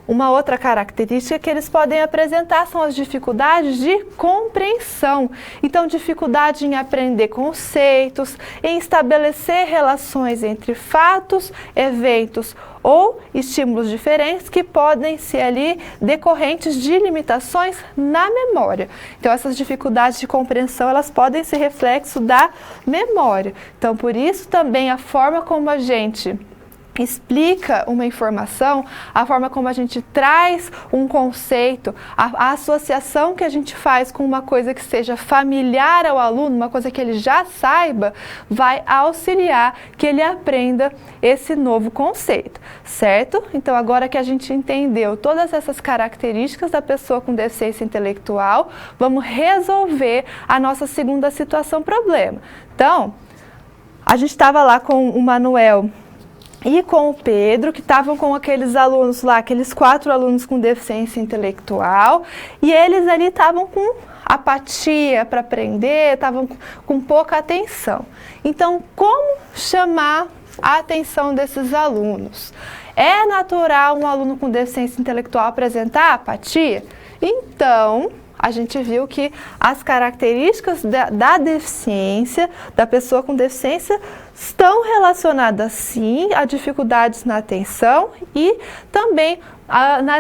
Uma outra característica que eles podem apresentar são as dificuldades de compreensão. Então, dificuldade em aprender conceitos, em estabelecer relações entre fatos, eventos ou estímulos diferentes que podem ser ali decorrentes de limitações na memória. Então, essas dificuldades de compreensão, elas podem ser reflexo da memória. Então, por isso também a forma como a gente explica uma informação, a forma como a gente traz um conceito, a associação que a gente faz com uma coisa que seja familiar ao aluno, uma coisa que ele já saiba, vai auxiliar que ele aprenda esse novo conceito, certo? Então, agora que a gente entendeu todas essas características da pessoa com deficiência intelectual, vamos resolver a nossa segunda situação problema. Então, a gente estava lá com o Manuel e com o Pedro, que estavam com aqueles alunos lá, aqueles 4 alunos com deficiência intelectual, e eles ali estavam com apatia para aprender, estavam com pouca atenção. Então, como chamar a atenção desses alunos? É natural um aluno com deficiência intelectual apresentar apatia? Então, a gente viu que as características da deficiência, da pessoa com deficiência, estão relacionadas sim a dificuldades na atenção e também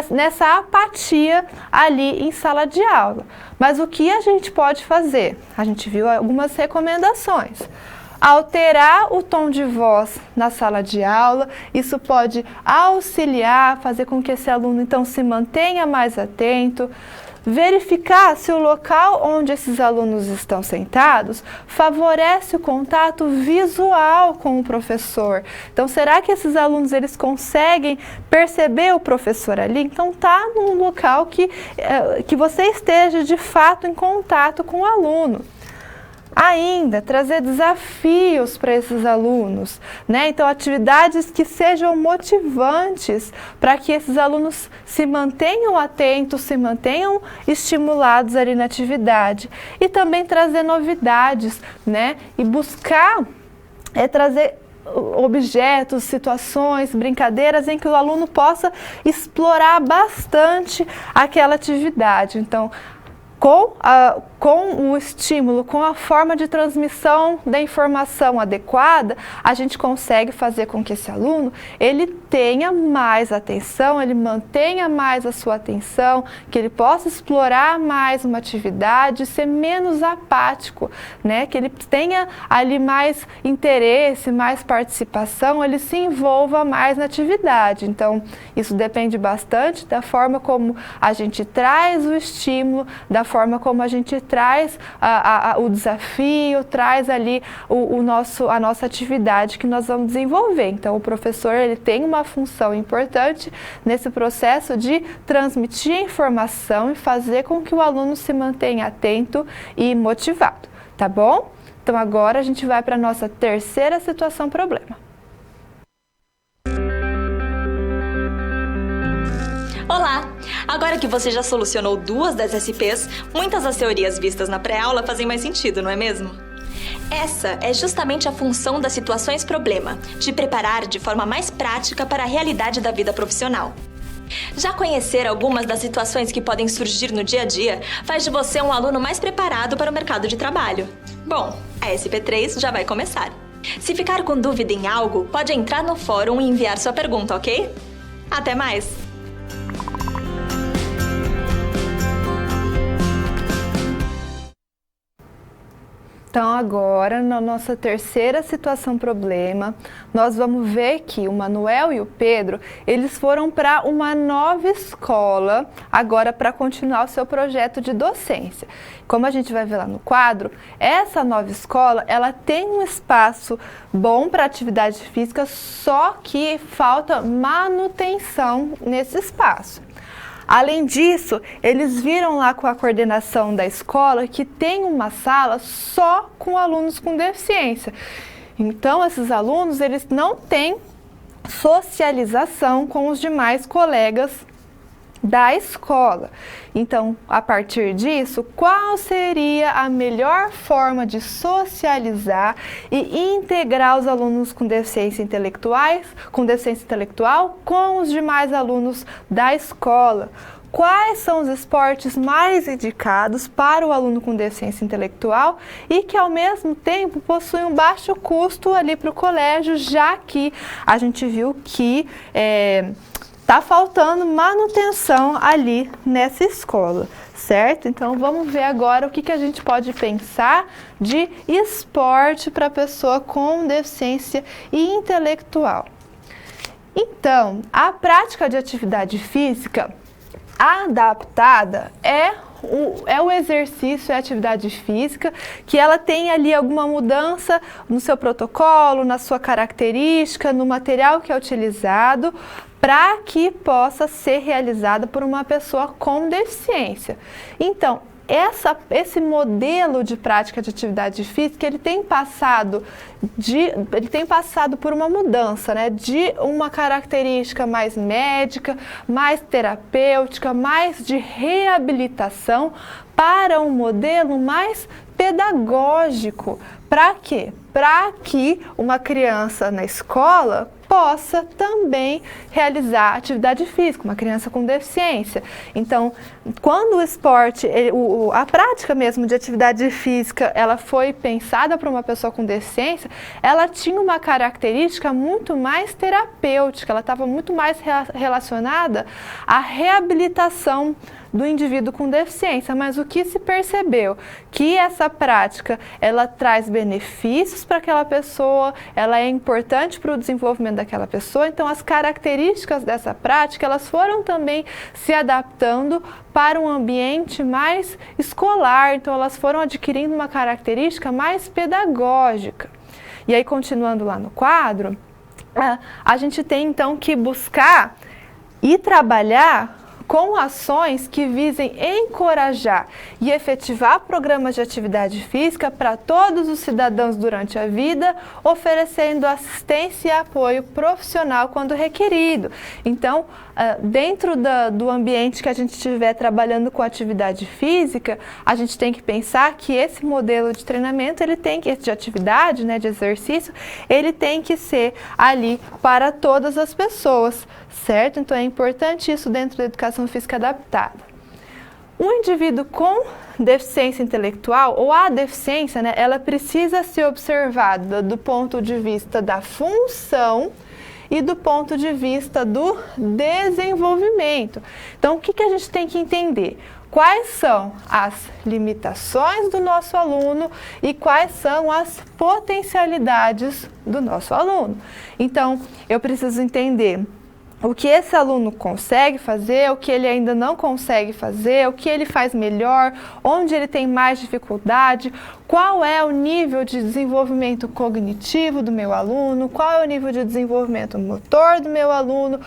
nessa apatia ali em sala de aula. Mas o que a gente pode fazer? A gente viu algumas recomendações. Alterar o tom de voz na sala de aula, isso pode auxiliar, fazer com que esse aluno então se mantenha mais atento. Verificar se o local onde esses alunos estão sentados favorece o contato visual com o professor. Então, será que esses alunos eles conseguem perceber o professor ali? Então, tá num local que você esteja de fato em contato com o aluno. Ainda, trazer desafios para esses alunos, né? Então, atividades que sejam motivantes para que esses alunos se mantenham atentos, se mantenham estimulados ali na atividade. E também trazer novidades, né? E buscar trazer objetos, situações, brincadeiras em que o aluno possa explorar bastante aquela atividade. Então, com o estímulo, com a forma de transmissão da informação adequada, a gente consegue fazer com que esse aluno ele tenha mais atenção, ele mantenha mais a sua atenção, que ele possa explorar mais uma atividade, ser menos apático, né? Que ele tenha ali mais interesse, mais participação, ele se envolva mais na atividade. Então, isso depende bastante da forma como a gente traz o estímulo, da forma como a gente traz o desafio, traz ali a nossa atividade que nós vamos desenvolver. Então, o professor ele tem uma função importante nesse processo de transmitir a informação e fazer com que o aluno se mantenha atento e motivado, tá bom? Então, agora a gente vai para a nossa terceira situação problema.
Olá! Agora que você já solucionou 2 das SPs, muitas das teorias vistas na pré-aula fazem mais sentido, não é mesmo? Essa é justamente a função das situações problema, te preparar de forma mais prática para a realidade da vida profissional. Já conhecer algumas das situações que podem surgir no dia a dia faz de você um aluno mais preparado para o mercado de trabalho. Bom, a SP3 já vai começar. Se ficar com dúvida em algo, pode entrar no fórum e enviar sua pergunta, ok? Até mais!
Então agora, na nossa terceira situação problema, nós vamos ver que o Manuel e o Pedro, eles foram para uma nova escola, agora para continuar o seu projeto de docência. Como a gente vai ver lá no quadro, essa nova escola, ela tem um espaço bom para atividade física, só que falta manutenção nesse espaço. Além disso, eles viram lá com a coordenação da escola que tem uma sala só com alunos com deficiência. Então, esses alunos, eles não têm socialização com os demais colegas da escola. Então, a partir disso, qual seria a melhor forma de socializar e integrar os alunos com deficiência intelectual com os demais alunos da escola? Quais são os esportes mais indicados para o aluno com deficiência intelectual e que, ao mesmo tempo, possuem um baixo custo ali para o colégio, já que a gente viu que está faltando manutenção ali nessa escola, certo? Então, vamos ver agora o que a gente pode pensar de esporte para pessoa com deficiência intelectual. Então, a prática de atividade física adaptada é o exercício, é a atividade física, que ela tem ali alguma mudança no seu protocolo, na sua característica, no material que é utilizado, para que possa ser realizada por uma pessoa com deficiência. Então, esse modelo de prática de atividade física, ele tem passado por uma mudança, né, de uma característica mais médica, mais terapêutica, mais de reabilitação, para um modelo mais pedagógico. Para quê? Para que uma criança na escola possa também realizar atividade física, uma criança com deficiência. Então, quando o esporte, a prática mesmo de atividade física, ela foi pensada para uma pessoa com deficiência, ela tinha uma característica muito mais terapêutica, ela estava muito mais relacionada à reabilitação do indivíduo com deficiência, mas o que se percebeu? Que essa prática, ela traz benefícios para aquela pessoa, ela é importante para o desenvolvimento daquela pessoa, então as características dessa prática, elas foram também se adaptando para um ambiente mais escolar, então elas foram adquirindo uma característica mais pedagógica. E aí, continuando lá no quadro, a gente tem então que buscar e trabalhar com ações que visem encorajar e efetivar programas de atividade física para todos os cidadãos durante a vida, oferecendo assistência e apoio profissional quando requerido. Então, dentro do ambiente que a gente estiver trabalhando com atividade física, a gente tem que pensar que esse modelo de treinamento, de atividade, né, de exercício, ele tem que ser ali para todas as pessoas, certo? Então, é importante isso dentro da educação física adaptada. Um indivíduo com deficiência intelectual, ou a deficiência, né, ela precisa ser observada do ponto de vista da função e do ponto de vista do desenvolvimento. Então, o que a gente tem que entender? Quais são as limitações do nosso aluno e quais são as potencialidades do nosso aluno. Então, eu preciso entender o que esse aluno consegue fazer, o que ele ainda não consegue fazer, o que ele faz melhor, onde ele tem mais dificuldade, qual é o nível de desenvolvimento cognitivo do meu aluno, qual é o nível de desenvolvimento motor do meu aluno,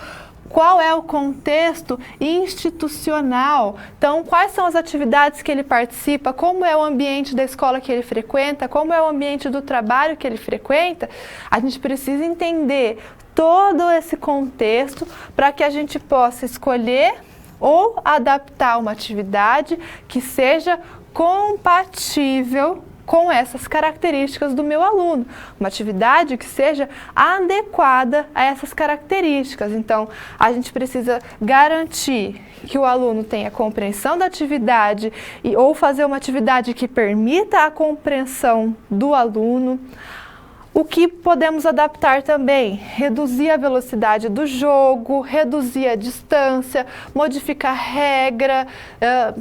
qual é o contexto institucional. Então, quais são as atividades que ele participa, como é o ambiente da escola que ele frequenta, como é o ambiente do trabalho que ele frequenta. A gente precisa entender todo esse contexto para que a gente possa escolher ou adaptar uma atividade que seja compatível com essas características do meu aluno, uma atividade que seja adequada a essas características. Então, a gente precisa garantir que o aluno tenha compreensão da atividade ou fazer uma atividade que permita a compreensão do aluno. O que podemos adaptar também? Reduzir a velocidade do jogo, reduzir a distância, modificar regra,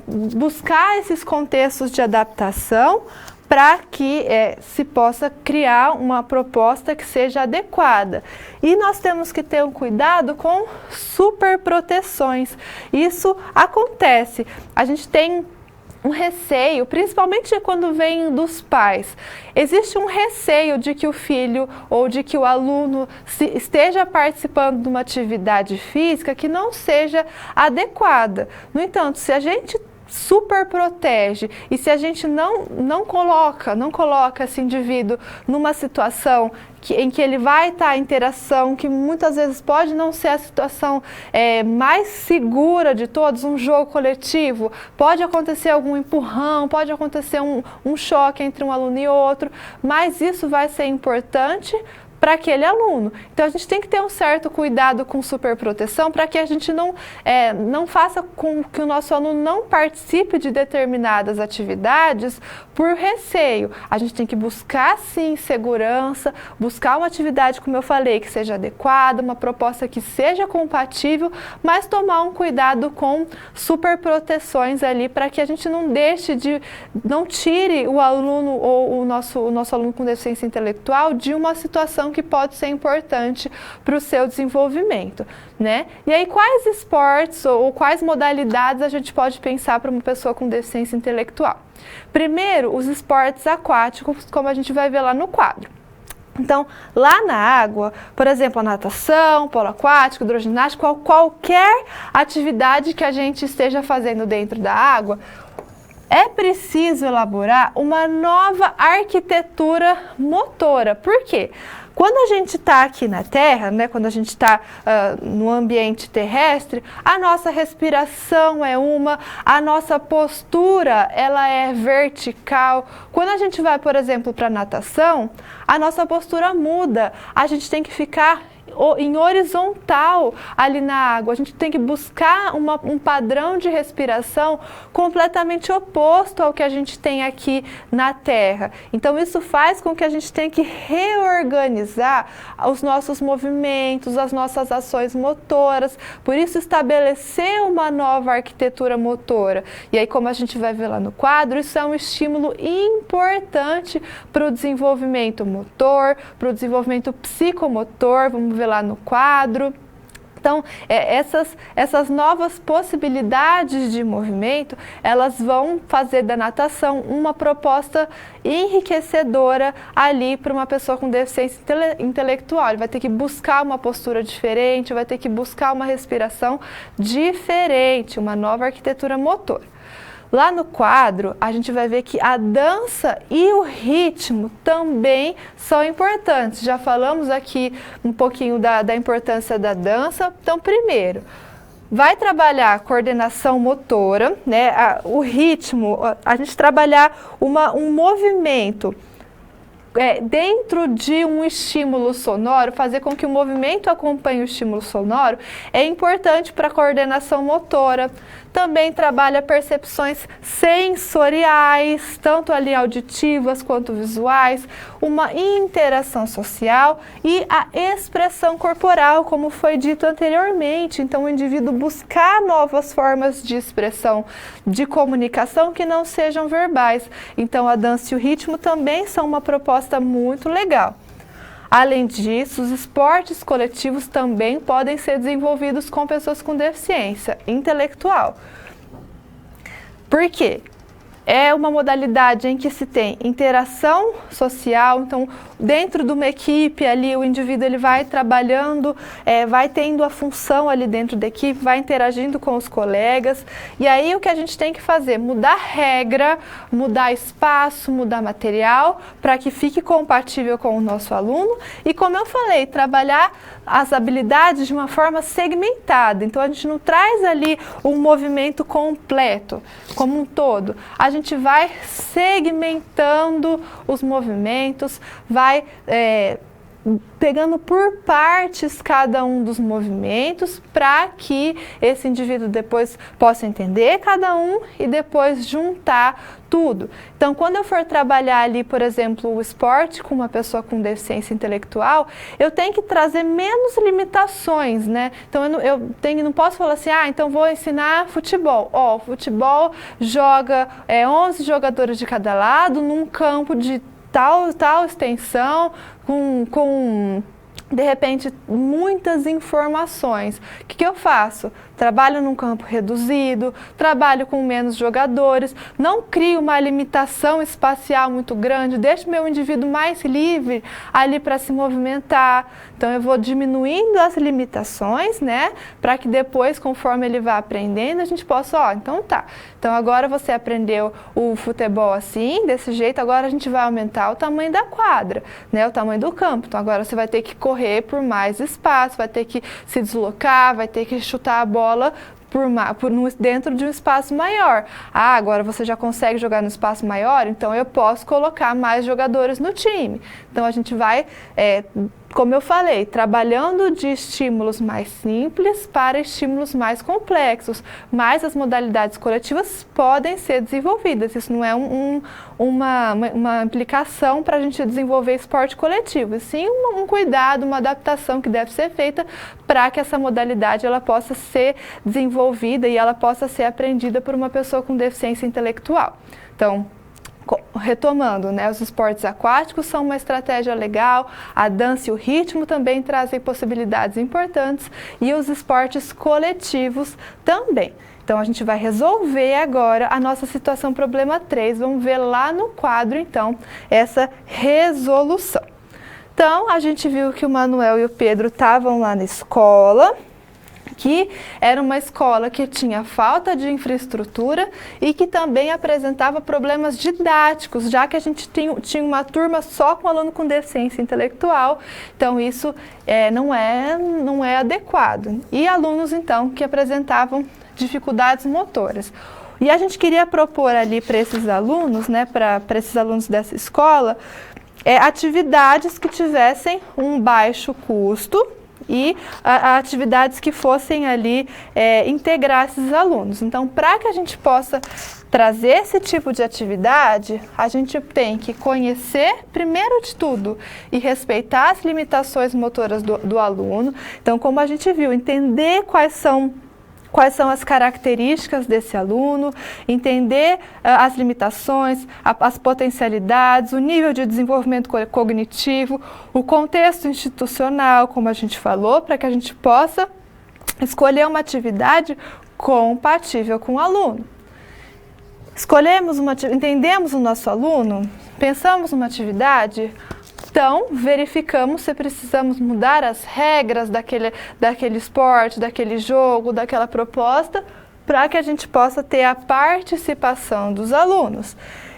buscar esses contextos de adaptação para que se possa criar uma proposta que seja adequada. E nós temos que ter um cuidado com superproteções. Isso acontece. A gente tem um receio, principalmente quando vem dos pais. Existe um receio de que o filho ou de que o aluno esteja participando de uma atividade física que não seja adequada. No entanto, se a gente super protege e se a gente não coloca esse indivíduo numa situação em que ele vai estar em interação, que muitas vezes pode não ser a situação mais segura de todos, um jogo coletivo, pode acontecer algum empurrão, pode acontecer um choque entre um aluno e outro, mas isso vai ser importante para aquele aluno. Então, a gente tem que ter um certo cuidado com superproteção para que a gente não faça com que o nosso aluno não participe de determinadas atividades por receio. A gente tem que buscar, sim, segurança, buscar uma atividade, como eu falei, que seja adequada, uma proposta que seja compatível, mas tomar um cuidado com superproteções ali para que a gente não tire o aluno ou o nosso aluno com deficiência intelectual de uma situação que pode ser importante para o seu desenvolvimento, né? E aí, quais esportes ou quais modalidades a gente pode pensar para uma pessoa com deficiência intelectual? Primeiro, os esportes aquáticos, como a gente vai ver lá no quadro. Então, lá na água, por exemplo, a natação, polo aquático, hidroginástica, qualquer atividade que a gente esteja fazendo dentro da água, é preciso elaborar uma nova arquitetura motora. Por quê? Quando a gente está aqui na Terra, né, quando a gente está no ambiente terrestre, a nossa respiração a nossa postura ela é vertical. Quando a gente vai, por exemplo, para a natação, a nossa postura muda. A gente tem que ficar em horizontal ali na água. A gente tem que buscar um padrão de respiração completamente oposto ao que a gente tem aqui na Terra. Então, isso faz com que a gente tenha que reorganizar os nossos movimentos, as nossas ações motoras. Por isso, estabelecer uma nova arquitetura motora. E aí, como a gente vai ver lá no quadro, isso é um estímulo importante para o desenvolvimento motor, para o desenvolvimento psicomotor. Vamos ver lá no quadro. Então, essas novas possibilidades de movimento, elas vão fazer da natação uma proposta enriquecedora ali para uma pessoa com deficiência intelectual. Ele vai ter que buscar uma postura diferente, vai ter que buscar uma respiração diferente, uma nova arquitetura motora. Lá no quadro, a gente vai ver que a dança e o ritmo também são importantes. Já falamos aqui um pouquinho da importância da dança. Então, primeiro, vai trabalhar a coordenação motora, né? O ritmo, a gente trabalhar um movimento dentro de um estímulo sonoro, fazer com que o movimento acompanhe o estímulo sonoro, é importante para a coordenação motora. Também trabalha percepções sensoriais, tanto ali auditivas quanto visuais, uma interação social e a expressão corporal, como foi dito anteriormente. Então, o indivíduo buscar novas formas de expressão, de comunicação que não sejam verbais. Então, a dança e o ritmo também são uma proposta muito legal. Além disso, os esportes coletivos também podem ser desenvolvidos com pessoas com deficiência intelectual. Por quê? É uma modalidade em que se tem interação social. Então, dentro de uma equipe ali, o indivíduo ele vai trabalhando, vai tendo a função ali dentro da equipe, vai interagindo com os colegas. E aí o que a gente tem que fazer? Mudar regra, mudar espaço, mudar material, para que fique compatível com o nosso aluno. E como eu falei, trabalhar as habilidades de uma forma segmentada. Então, a gente não traz ali um movimento completo, como um todo. A gente vai segmentando os movimentos, vai pegando por partes cada um dos movimentos para que esse indivíduo depois possa entender cada um e depois juntar tudo. Então, quando eu for trabalhar ali, por exemplo, o esporte com uma pessoa com deficiência intelectual, eu tenho que trazer menos limitações, né? Então, não posso falar assim, então vou ensinar futebol. O futebol joga 11 jogadores de cada lado num campo de tal extensão, com de repente, muitas informações. O que eu faço? Trabalho num campo reduzido, trabalho com menos jogadores, não crio uma limitação espacial muito grande, deixo meu indivíduo mais livre ali para se movimentar. Então, eu vou diminuindo as limitações, né? Para que depois, conforme ele vai aprendendo, a gente possa, então tá. Então, agora você aprendeu o futebol assim, desse jeito, agora a gente vai aumentar o tamanho da quadra, né? O tamanho do campo. Então, agora você vai ter que correr por mais espaço, vai ter que se deslocar, vai ter que chutar a bola dentro de um espaço maior. Agora você já consegue jogar no espaço maior, então eu posso colocar mais jogadores no time. Então a gente vai, como eu falei, trabalhando de estímulos mais simples para estímulos mais complexos, mas as modalidades coletivas podem ser desenvolvidas. Isso não é uma implicação para a gente desenvolver esporte coletivo, e sim um cuidado, uma adaptação que deve ser feita para que essa modalidade ela possa ser desenvolvida e ela possa ser aprendida por uma pessoa com deficiência intelectual. Então, retomando, né, os esportes aquáticos são uma estratégia legal, a dança e o ritmo também trazem possibilidades importantes e os esportes coletivos também. Então, a gente vai resolver agora a nossa situação problema 3, vamos ver lá no quadro, então, essa resolução. Então, a gente viu que o Manuel e o Pedro estavam lá na escola, que era uma escola que tinha falta de infraestrutura e que também apresentava problemas didáticos, já que a gente tinha uma turma só com aluno com deficiência intelectual, então isso não é adequado. E alunos, então, que apresentavam dificuldades motoras. E a gente queria propor ali para esses alunos, né, para esses alunos dessa escola, atividades que tivessem um baixo custo, e atividades que fossem ali integrar esses alunos. Então, para que a gente possa trazer esse tipo de atividade, a gente tem que conhecer, primeiro de tudo, e respeitar as limitações motoras do aluno. Então, como a gente viu, entender quais são as características desse aluno, entender as limitações, as potencialidades, o nível de desenvolvimento cognitivo, o contexto institucional, como a gente falou, para que a gente possa escolher uma atividade compatível com o aluno. Entendemos o nosso aluno, pensamos numa atividade, então, verificamos se precisamos mudar as regras daquele esporte, daquele jogo, daquela proposta, para que a gente possa ter a participação dos alunos.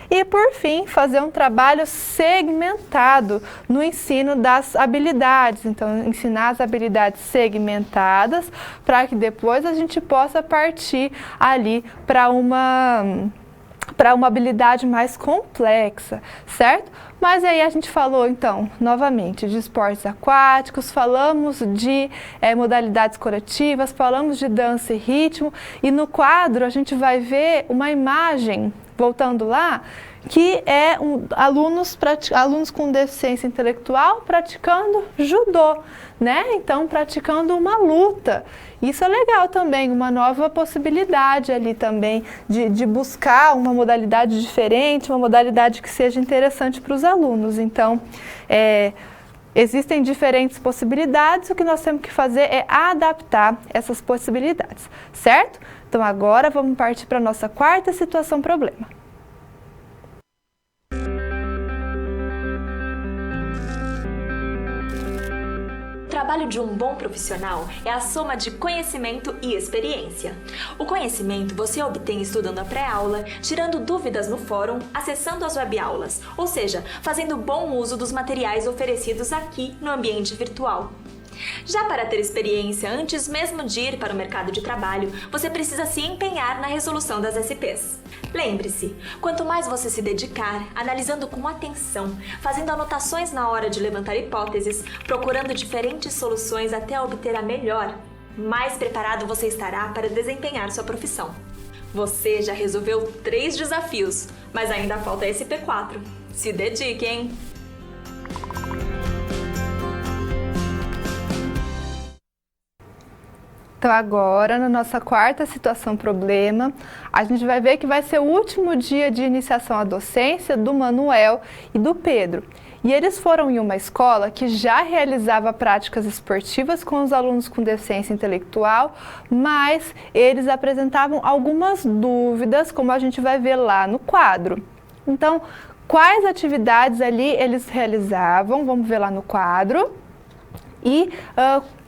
E, por fim, fazer um trabalho segmentado no ensino das habilidades. Então, ensinar as habilidades segmentadas, para que depois a gente possa partir ali para uma habilidade mais complexa, certo? Mas aí a gente falou, então, novamente, de esportes aquáticos, falamos de modalidades coletivas, falamos de dança e ritmo, e no quadro a gente vai ver uma imagem, voltando lá, que é alunos com deficiência intelectual praticando judô, né? Então, praticando uma luta. Isso é legal também, uma nova possibilidade ali também de buscar uma modalidade diferente, uma modalidade que seja interessante para os alunos. Então, existem diferentes possibilidades, o que nós temos que fazer é adaptar essas possibilidades, certo? Então, agora vamos partir para a nossa quarta situação problema.
O trabalho de um bom profissional é a soma de conhecimento e experiência. O conhecimento você obtém estudando a pré-aula, tirando dúvidas no fórum, acessando as webaulas, ou seja, fazendo bom uso dos materiais oferecidos aqui no ambiente virtual. Já para ter experiência antes mesmo de ir para o mercado de trabalho, você precisa se empenhar na resolução das SPs. Lembre-se, quanto mais você se dedicar, analisando com atenção, fazendo anotações na hora de levantar hipóteses, procurando diferentes soluções até obter a melhor, mais preparado você estará para desempenhar sua profissão. Você já resolveu 3 desafios, mas ainda falta SP4. Se dedique, hein?
Então agora, na nossa quarta situação problema, a gente vai ver que vai ser o último dia de iniciação à docência do Manuel e do Pedro. E eles foram em uma escola que já realizava práticas esportivas com os alunos com deficiência intelectual, mas eles apresentavam algumas dúvidas, como a gente vai ver lá no quadro. Então, quais atividades ali eles realizavam? Vamos ver lá no quadro. E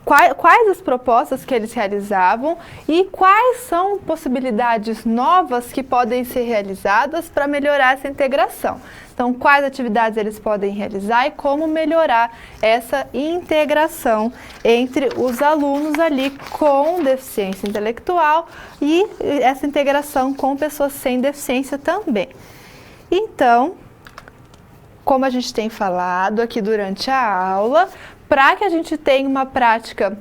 quais as propostas que eles realizavam e quais são possibilidades novas que podem ser realizadas para melhorar essa integração. Então, quais atividades eles podem realizar e como melhorar essa integração entre os alunos ali com deficiência intelectual e essa integração com pessoas sem deficiência também. Então, como a gente tem falado aqui durante a aula, para que a gente tenha uma prática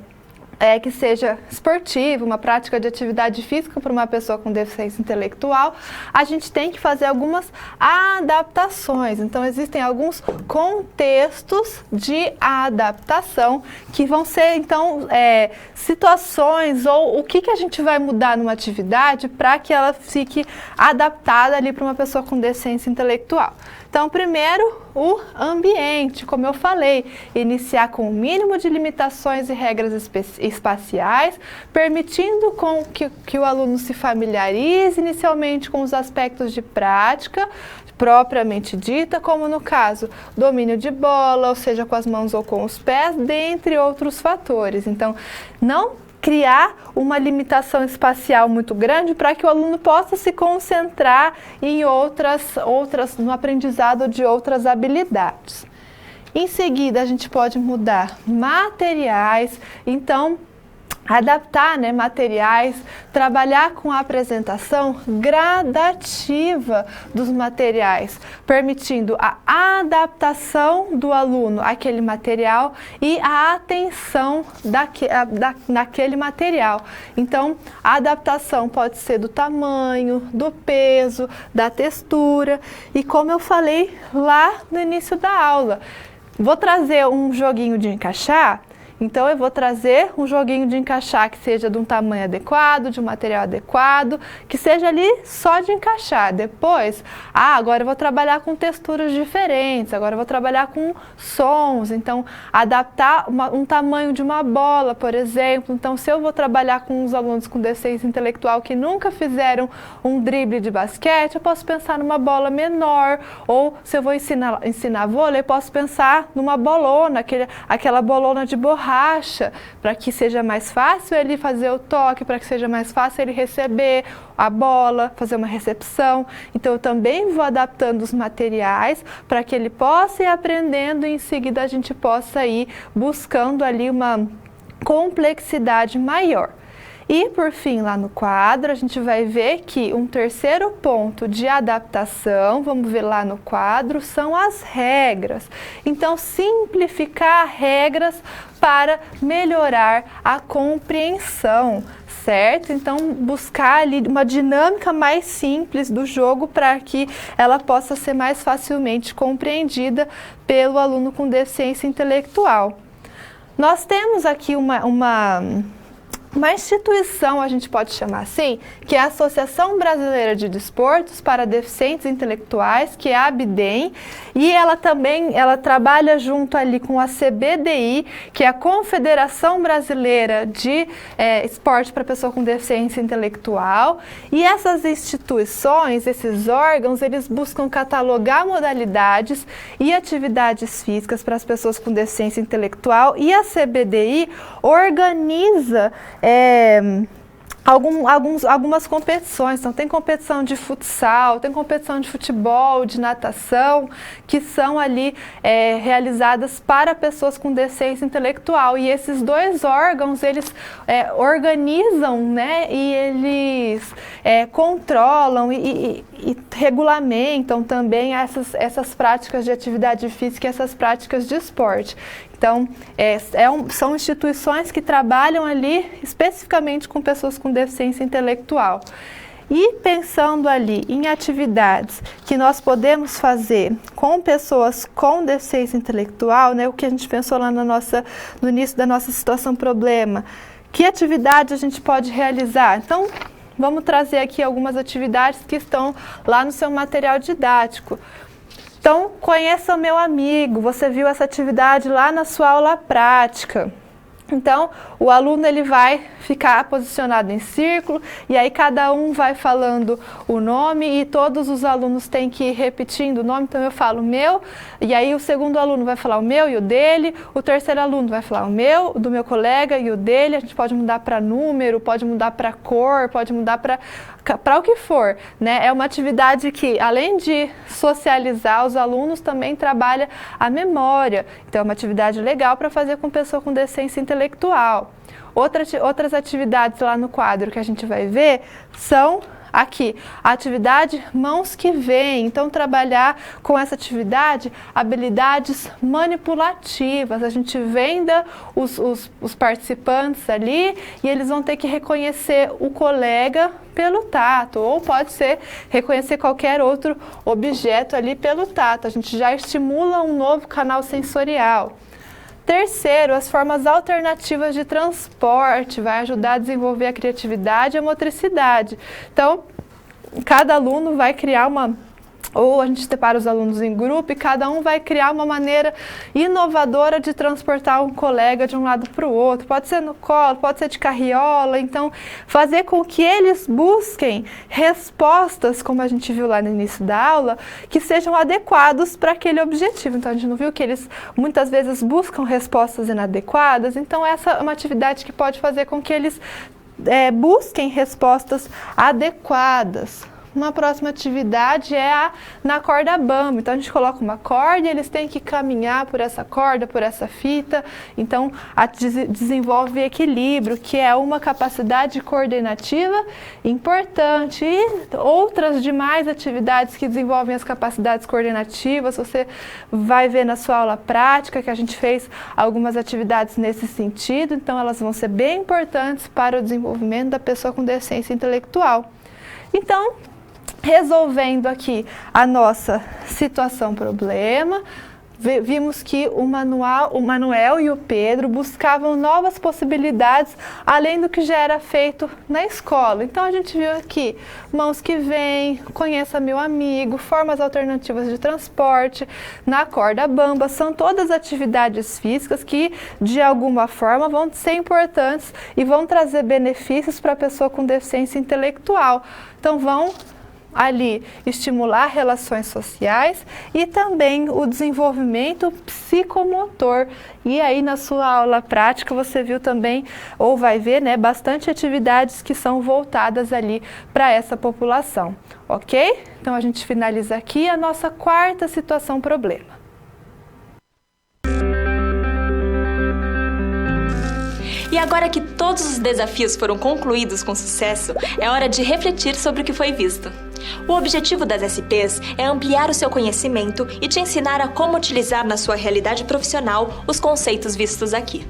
que seja esportiva, uma prática de atividade física para uma pessoa com deficiência intelectual, a gente tem que fazer algumas adaptações. Então, existem alguns contextos de adaptação que vão ser, então, situações ou o que a gente vai mudar numa atividade para que ela fique adaptada ali para uma pessoa com deficiência intelectual. Então, primeiro, o ambiente, como eu falei, iniciar com o mínimo de limitações e regras espaciais, permitindo que o aluno se familiarize inicialmente com os aspectos de prática propriamente dita, como no caso, domínio de bola, ou seja, com as mãos ou com os pés, dentre outros fatores. Então, não criar uma limitação espacial muito grande para que o aluno possa se concentrar em no aprendizado de outras habilidades. Em seguida, a gente pode mudar materiais, então adaptar materiais, trabalhar com a apresentação gradativa dos materiais, permitindo a adaptação do aluno àquele material e a atenção naquele material. Então, a adaptação pode ser do tamanho, do peso, da textura e, como eu falei lá no início da aula, vou trazer um joguinho de encaixar. Então, eu vou trazer um joguinho de encaixar que seja de um tamanho adequado, de um material adequado, que seja ali só de encaixar. Depois, agora eu vou trabalhar com texturas diferentes, agora eu vou trabalhar com sons. Então, adaptar um tamanho de uma bola, por exemplo. Então, se eu vou trabalhar com os alunos com deficiência intelectual que nunca fizeram um drible de basquete, eu posso pensar numa bola menor. Ou, se eu vou ensinar vôlei, eu posso pensar numa bolona, aquela bolona de borracha, para que seja mais fácil ele fazer o toque, para que seja mais fácil ele receber a bola, fazer uma recepção. Então, eu também vou adaptando os materiais para que ele possa ir aprendendo e em seguida a gente possa ir buscando ali uma complexidade maior. E, por fim, lá no quadro, a gente vai ver que um terceiro ponto de adaptação, vamos ver lá no quadro, são as regras. Então, simplificar regras para melhorar a compreensão, certo? Então, buscar ali uma dinâmica mais simples do jogo para que ela possa ser mais facilmente compreendida pelo aluno com deficiência intelectual. Nós temos aqui uma instituição, a gente pode chamar assim, que é a Associação Brasileira de Desportos para Deficientes Intelectuais, que é a ABDEM, e ela trabalha junto ali com a CBDI, que é a Confederação Brasileira de Esporte para Pessoa com Deficiência Intelectual, e essas instituições, esses órgãos, eles buscam catalogar modalidades e atividades físicas para as pessoas com deficiência intelectual, e a CBDI organiza algumas competições. Então, tem competição de futsal, tem competição de futebol, de natação, que são ali realizadas para pessoas com deficiência intelectual. E esses dois órgãos, eles organizam, né, e eles controlam e regulamentam também essas práticas de atividade física e essas práticas de esporte. Então, são instituições que trabalham ali especificamente com pessoas com deficiência intelectual. E pensando ali em atividades que nós podemos fazer com pessoas com deficiência intelectual, né, o que a gente pensou lá no início da nossa situação problema, que atividade a gente pode realizar? Então, vamos trazer aqui algumas atividades que estão lá no seu material didático. Então, conheça o meu amigo, você viu essa atividade lá na sua aula prática. Então, o aluno ele vai ficar posicionado em círculo e aí cada um vai falando o nome e todos os alunos têm que ir repetindo o nome. Então, eu falo o meu e aí o segundo aluno vai falar o meu e o dele, o terceiro aluno vai falar o meu, do meu colega e o dele. A gente pode mudar para número, pode mudar para cor, pode mudar para o que for, né? É uma atividade que, além de socializar os alunos, também trabalha a memória. Então, é uma atividade legal para fazer com pessoa com deficiência intelectual. Outras atividades lá no quadro que a gente vai ver são aqui, a atividade Mãos que Vêm. Então, trabalhar com essa atividade habilidades manipulativas. A gente venda os participantes ali e eles vão ter que reconhecer o colega pelo tato, ou pode ser reconhecer qualquer outro objeto ali pelo tato. A gente já estimula um novo canal sensorial. Terceiro, as formas alternativas de transporte, vai ajudar a desenvolver a criatividade e a motricidade. Então, cada aluno vai criar ou a gente separa os alunos em grupo e cada um vai criar uma maneira inovadora de transportar um colega de um lado para o outro. Pode ser no colo, pode ser de carriola. Então, fazer com que eles busquem respostas, como a gente viu lá no início da aula, que sejam adequados para aquele objetivo. Então, a gente não viu que eles muitas vezes buscam respostas inadequadas. Então, essa é uma atividade que pode fazer com que eles busquem respostas adequadas. Uma próxima atividade é na corda bamba. Então, a gente coloca uma corda e eles têm que caminhar por essa corda, por essa fita. Então, desenvolve equilíbrio, que é uma capacidade coordenativa importante. E outras demais atividades que desenvolvem as capacidades coordenativas, você vai ver na sua aula prática que a gente fez algumas atividades nesse sentido. Então, elas vão ser bem importantes para o desenvolvimento da pessoa com deficiência intelectual. Então, resolvendo aqui a nossa situação problema, vimos que o Manuel e o Pedro buscavam novas possibilidades além do que já era feito na escola. Então, a gente viu aqui Mãos que Vêm, Conheça Meu Amigo, formas alternativas de transporte, na corda bamba. São todas atividades físicas que, de alguma forma, vão ser importantes e vão trazer benefícios para a pessoa com deficiência intelectual. Então, vão ali estimular relações sociais e também o desenvolvimento psicomotor. E aí na sua aula prática você viu também, ou vai ver, né, bastante atividades que são voltadas ali para essa população, ok? Então a gente finaliza aqui a nossa quarta situação problema.
E agora que todos os desafios foram concluídos com sucesso, é hora de refletir sobre o que foi visto. O objetivo das SPs é ampliar o seu conhecimento e te ensinar a como utilizar na sua realidade profissional os conceitos vistos aqui.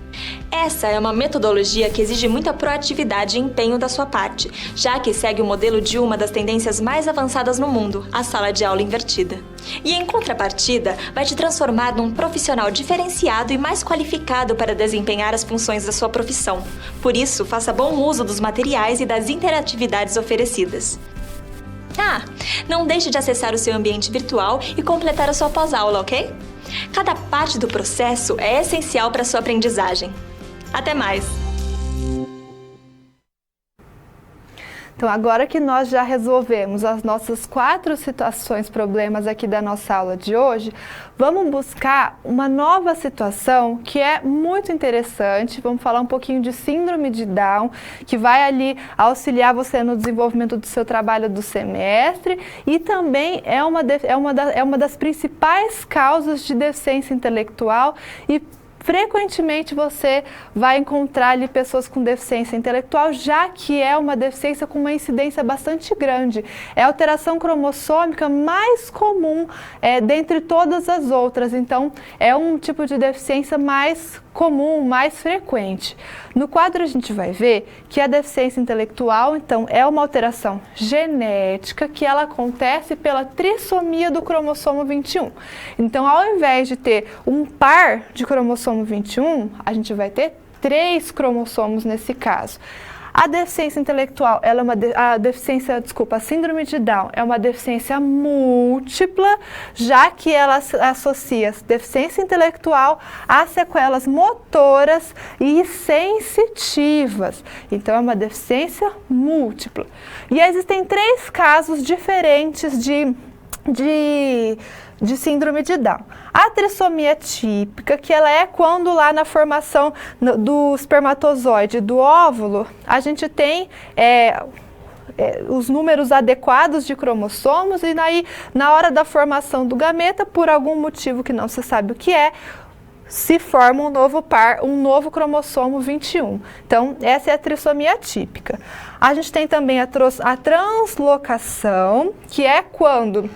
Essa é uma metodologia que exige muita proatividade e empenho da sua parte, já que segue o modelo de uma das tendências mais avançadas no mundo, a sala de aula invertida. E em contrapartida, vai te transformar num profissional diferenciado e mais qualificado para desempenhar as funções da sua profissão. Por isso, faça bom uso dos materiais e das interatividades oferecidas. Não deixe de acessar o seu ambiente virtual e completar a sua pós-aula, ok? Cada parte do processo é essencial para a sua aprendizagem. Até mais!
Então, agora que nós já resolvemos as nossas 4 situações, problemas aqui da nossa aula de hoje, vamos buscar uma nova situação que é muito interessante. Vamos falar um pouquinho de síndrome de Down, que vai ali auxiliar você no desenvolvimento do seu trabalho do semestre e também é uma das principais causas de deficiência intelectual e frequentemente você vai encontrar ali pessoas com deficiência intelectual, já que é uma deficiência com uma incidência bastante grande. É a alteração cromossômica mais comum dentre todas as outras, então é um tipo de deficiência mais comum, mais frequente. No quadro a gente vai ver que a deficiência intelectual, então, é uma alteração genética que ela acontece pela trissomia do cromossomo 21. Então, ao invés de ter um par de cromossomo 21, a gente vai ter 3 cromossomos nesse caso. A deficiência intelectual, a síndrome de Down é uma deficiência múltipla, já que ela associa deficiência intelectual a sequelas motoras e sensitivas. Então, é uma deficiência múltipla. E existem 3 casos diferentes de síndrome de Down. A trissomia típica, que ela é quando lá na formação do espermatozoide do óvulo, a gente tem os números adequados de cromossomos e daí, na hora da formação do gameta, por algum motivo que não se sabe o que se forma um novo par, um novo cromossomo 21. Então, essa é a trissomia típica. A gente tem também a translocação, que é quando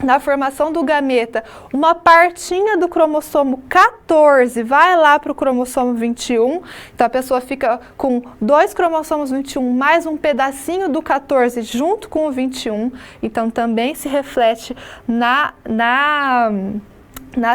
na formação do gameta, uma partinha do cromossomo 14 vai lá para o cromossomo 21, então a pessoa fica com 2 cromossomos 21 mais um pedacinho do 14 junto com o 21, então também se reflete na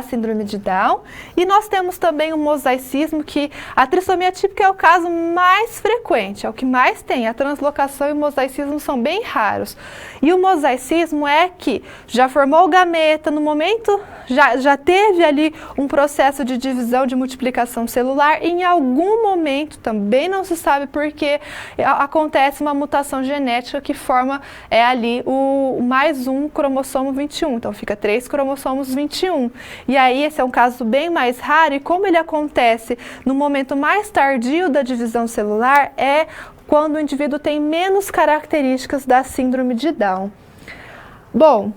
síndrome de Down. E nós temos também o mosaicismo, que a trissomia típica é o caso mais frequente, é o que mais tem. A translocação e o mosaicismo são bem raros. E o mosaicismo é que já formou o gameta, no momento já teve ali um processo de divisão, de multiplicação celular, e em algum momento, também não se sabe por que, acontece uma mutação genética que forma ali o mais um cromossomo 21. Então fica 3 cromossomos 21. E aí esse é um caso bem mais raro, e como ele acontece no momento mais tardio da divisão celular, é quando o indivíduo tem menos características da síndrome de Down. Bom,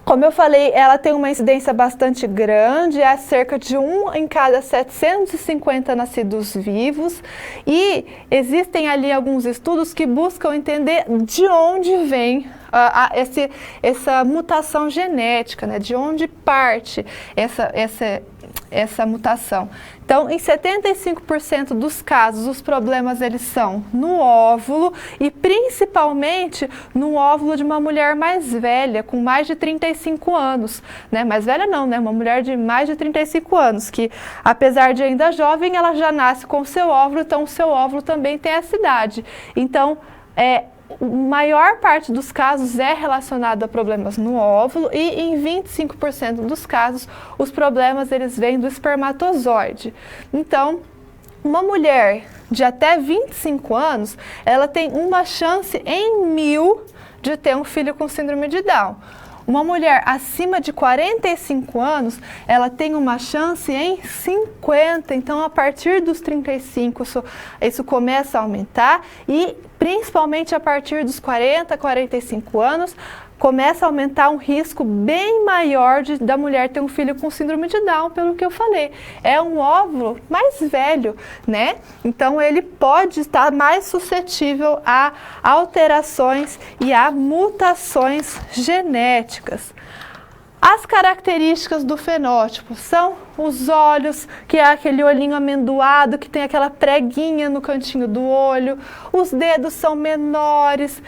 como eu falei, ela tem uma incidência bastante grande, é cerca de 1 em cada 750 nascidos vivos, e existem ali alguns estudos que buscam entender de onde vem essa mutação genética, né? De onde parte essa mutação. Então, em 75% dos casos, os problemas eles são no óvulo e principalmente no óvulo de uma mulher mais velha, com mais de 35 anos. Né? Mais velha não, né? Uma mulher de mais de 35 anos, que apesar de ainda jovem, ela já nasce com o seu óvulo, então o seu óvulo também tem essa idade. Então, a maior parte dos casos é relacionado a problemas no óvulo e em 25% dos casos os problemas eles vêm do espermatozoide. Então, uma mulher de até 25 anos, ela tem uma chance em 1000 de ter um filho com síndrome de Down. Uma mulher acima de 45 anos, ela tem uma chance em 50, então a partir dos 35 isso começa a aumentar e principalmente a partir dos 40, 45 anos, começa a aumentar um risco bem maior da mulher ter um filho com síndrome de Down, pelo que eu falei. É um óvulo mais velho, né? Então ele pode estar mais suscetível a alterações e a mutações genéticas. As características do fenótipo são os olhos, que é aquele olhinho amendoado, que tem aquela preguinha no cantinho do olho. Os dedos são menores.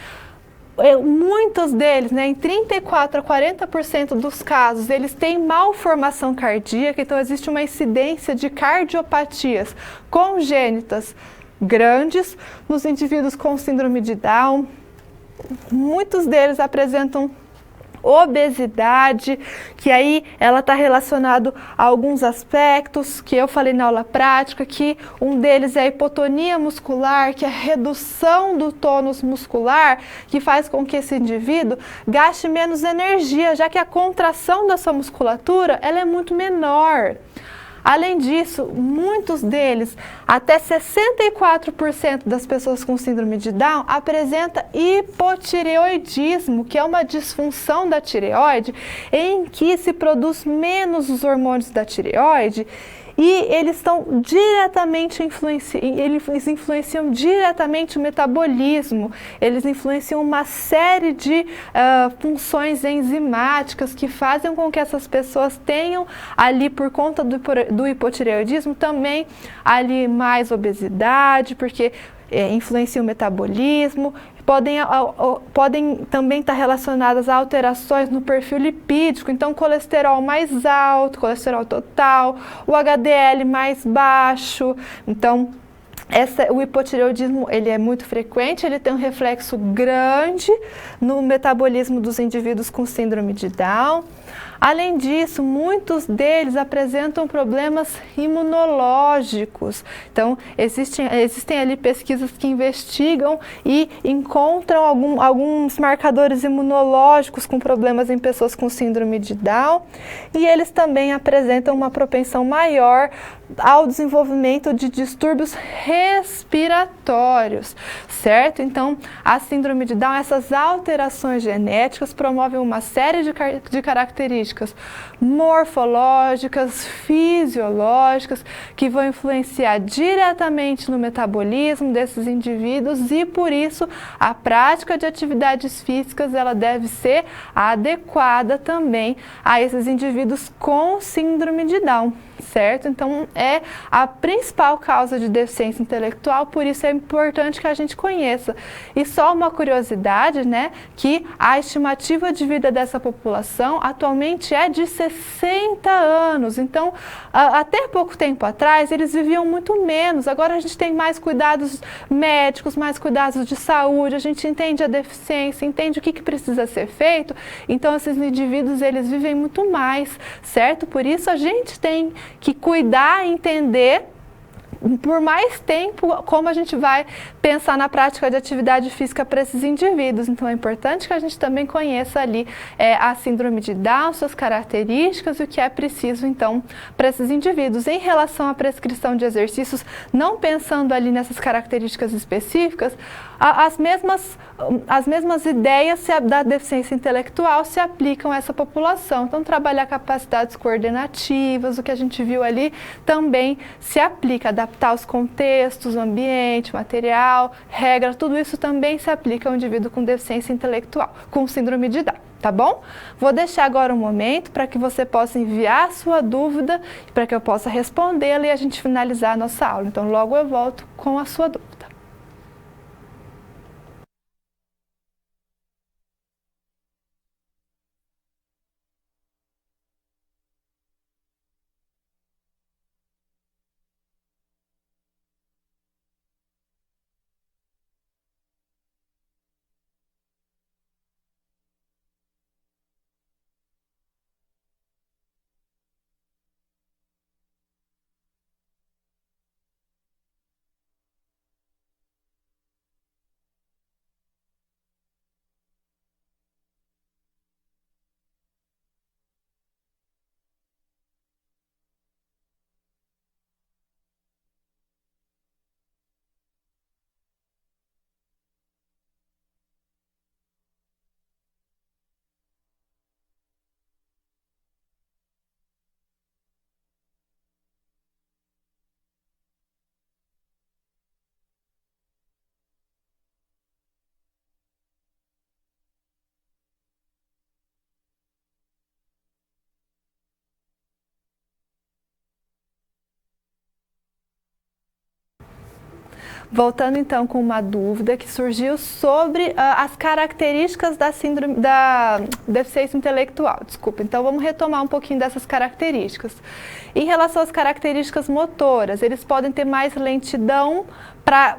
Muitos deles, né, em 34 a 40% dos casos, eles têm malformação cardíaca, então existe uma incidência de cardiopatias congênitas grandes nos indivíduos com síndrome de Down. Muitos deles apresentam obesidade, que aí ela está relacionado a alguns aspectos que eu falei na aula prática, que um deles é a hipotonia muscular, que é a redução do tônus muscular, que faz com que esse indivíduo gaste menos energia, já que a contração da sua musculatura ela é muito menor. Além disso, muitos deles, até 64% das pessoas com síndrome de Down apresenta hipotireoidismo, que é uma disfunção da tireoide, em que se produz menos os hormônios da tireoide, e eles estão diretamente eles influenciam diretamente o metabolismo, eles influenciam uma série de funções enzimáticas que fazem com que essas pessoas tenham ali, por conta do hipotireoidismo, também ali mais obesidade, porque influencia o metabolismo. Podem também estar relacionadas a alterações no perfil lipídico, então colesterol mais alto, colesterol total, o HDL mais baixo. Então, o hipotireoidismo ele é muito frequente, ele tem um reflexo grande no metabolismo dos indivíduos com síndrome de Down. Além disso, muitos deles apresentam problemas imunológicos. Então, existem ali pesquisas que investigam e encontram alguns marcadores imunológicos com problemas em pessoas com síndrome de Down. E eles também apresentam uma propensão maior ao desenvolvimento de distúrbios respiratórios, certo? Então, a síndrome de Down, essas alterações genéticas promovem uma série de características morfológicas, fisiológicas, que vão influenciar diretamente no metabolismo desses indivíduos, e por isso a prática de atividades físicas ela deve ser adequada também a esses indivíduos com síndrome de Down, certo? Então, é a principal causa de deficiência intelectual, por isso é importante que a gente conheça. E só uma curiosidade, né, que a estimativa de vida dessa população atualmente é de 60 anos. Então, até pouco tempo atrás, eles viviam muito menos. Agora a gente tem mais cuidados médicos, mais cuidados de saúde, a gente entende a deficiência, entende o que precisa ser feito. Então, esses indivíduos, eles vivem muito mais, certo? Por isso, a gente tem que cuidar e entender por mais tempo como a gente vai pensar na prática de atividade física para esses indivíduos. Então, é importante que a gente também conheça ali a síndrome de Down, suas características e o que é preciso, então, para esses indivíduos. Em relação à prescrição de exercícios, não pensando ali nessas características específicas, as mesmas ideias da deficiência intelectual se aplicam a essa população. Então, trabalhar capacidades coordenativas, o que a gente viu ali, também se aplica. Adaptar os contextos, o ambiente, material, regra, tudo isso também se aplica ao indivíduo com deficiência intelectual, com síndrome de Down, tá bom? Vou deixar agora um momento para que você possa enviar a sua dúvida, para que eu possa respondê-la e a gente finalizar a nossa aula. Então, logo eu volto com a sua dúvida. voltando então com uma dúvida que surgiu sobre as características da síndrome da deficiência intelectual. Desculpa, então vamos retomar um pouquinho dessas características. Em relação às características motoras, eles podem ter mais lentidão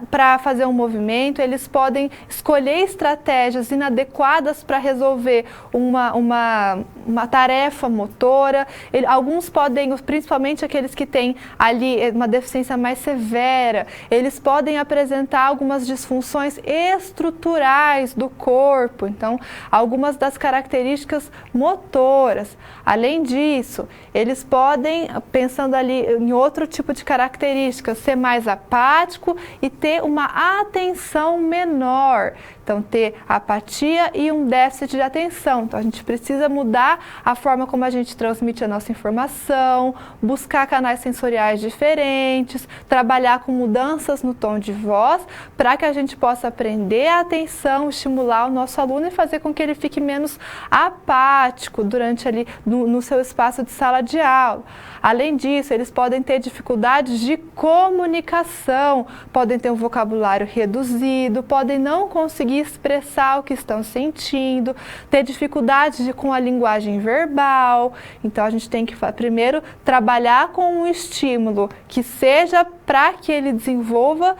para fazer um movimento, eles podem escolher estratégias inadequadas para resolver uma tarefa motora. Alguns podem, principalmente aqueles que têm ali uma deficiência mais severa, eles podem apresentar algumas disfunções estruturais do corpo, então algumas das características motoras. Além disso, eles podem, pensando ali em outro tipo de características, ser mais apático e ter uma atenção menor. Então, ter apatia e um déficit de atenção. Então, a gente precisa mudar a forma como a gente transmite a nossa informação, buscar canais sensoriais diferentes, trabalhar com mudanças no tom de voz, para que a gente possa aprender a atenção, estimular o nosso aluno e fazer com que ele fique menos apático durante ali no seu espaço de sala de aula. Além disso, eles podem ter dificuldades de comunicação, podem ter um vocabulário reduzido, podem não conseguir expressar o que estão sentindo, ter dificuldades com a linguagem verbal. Então, a gente tem que primeiro trabalhar com um estímulo que seja para que ele desenvolva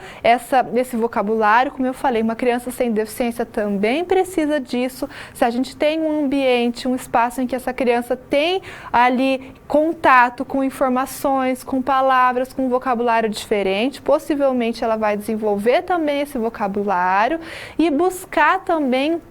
esse vocabulário. Como eu falei, uma criança sem deficiência também precisa disso. Se a gente tem um ambiente, um espaço em que essa criança tem ali contato com informações, com palavras, com um vocabulário diferente, possivelmente ela vai desenvolver também esse vocabulário e buscar também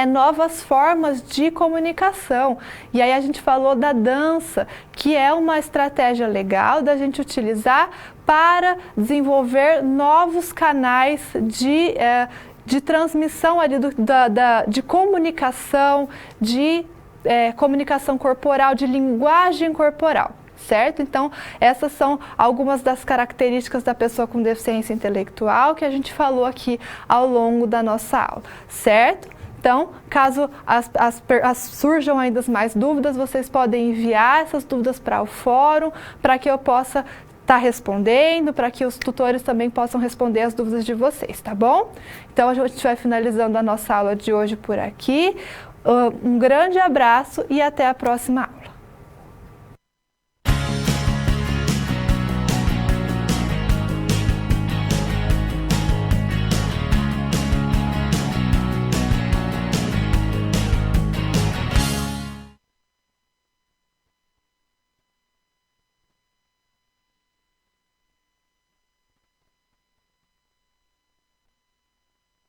novas formas de comunicação. E aí a gente falou da dança, que é uma estratégia legal da gente utilizar para desenvolver novos canais de transmissão ali de comunicação, de comunicação corporal, de linguagem corporal. Certo? Então, essas são algumas das características da pessoa com deficiência intelectual que a gente falou aqui ao longo da nossa aula, certo? Então, caso surjam ainda mais dúvidas, vocês podem enviar essas dúvidas para o fórum, para que eu possa estar respondendo, para que os tutores também possam responder as dúvidas de vocês, tá bom? Então, a gente vai finalizando a nossa aula de hoje por aqui. Um grande abraço e até a próxima aula.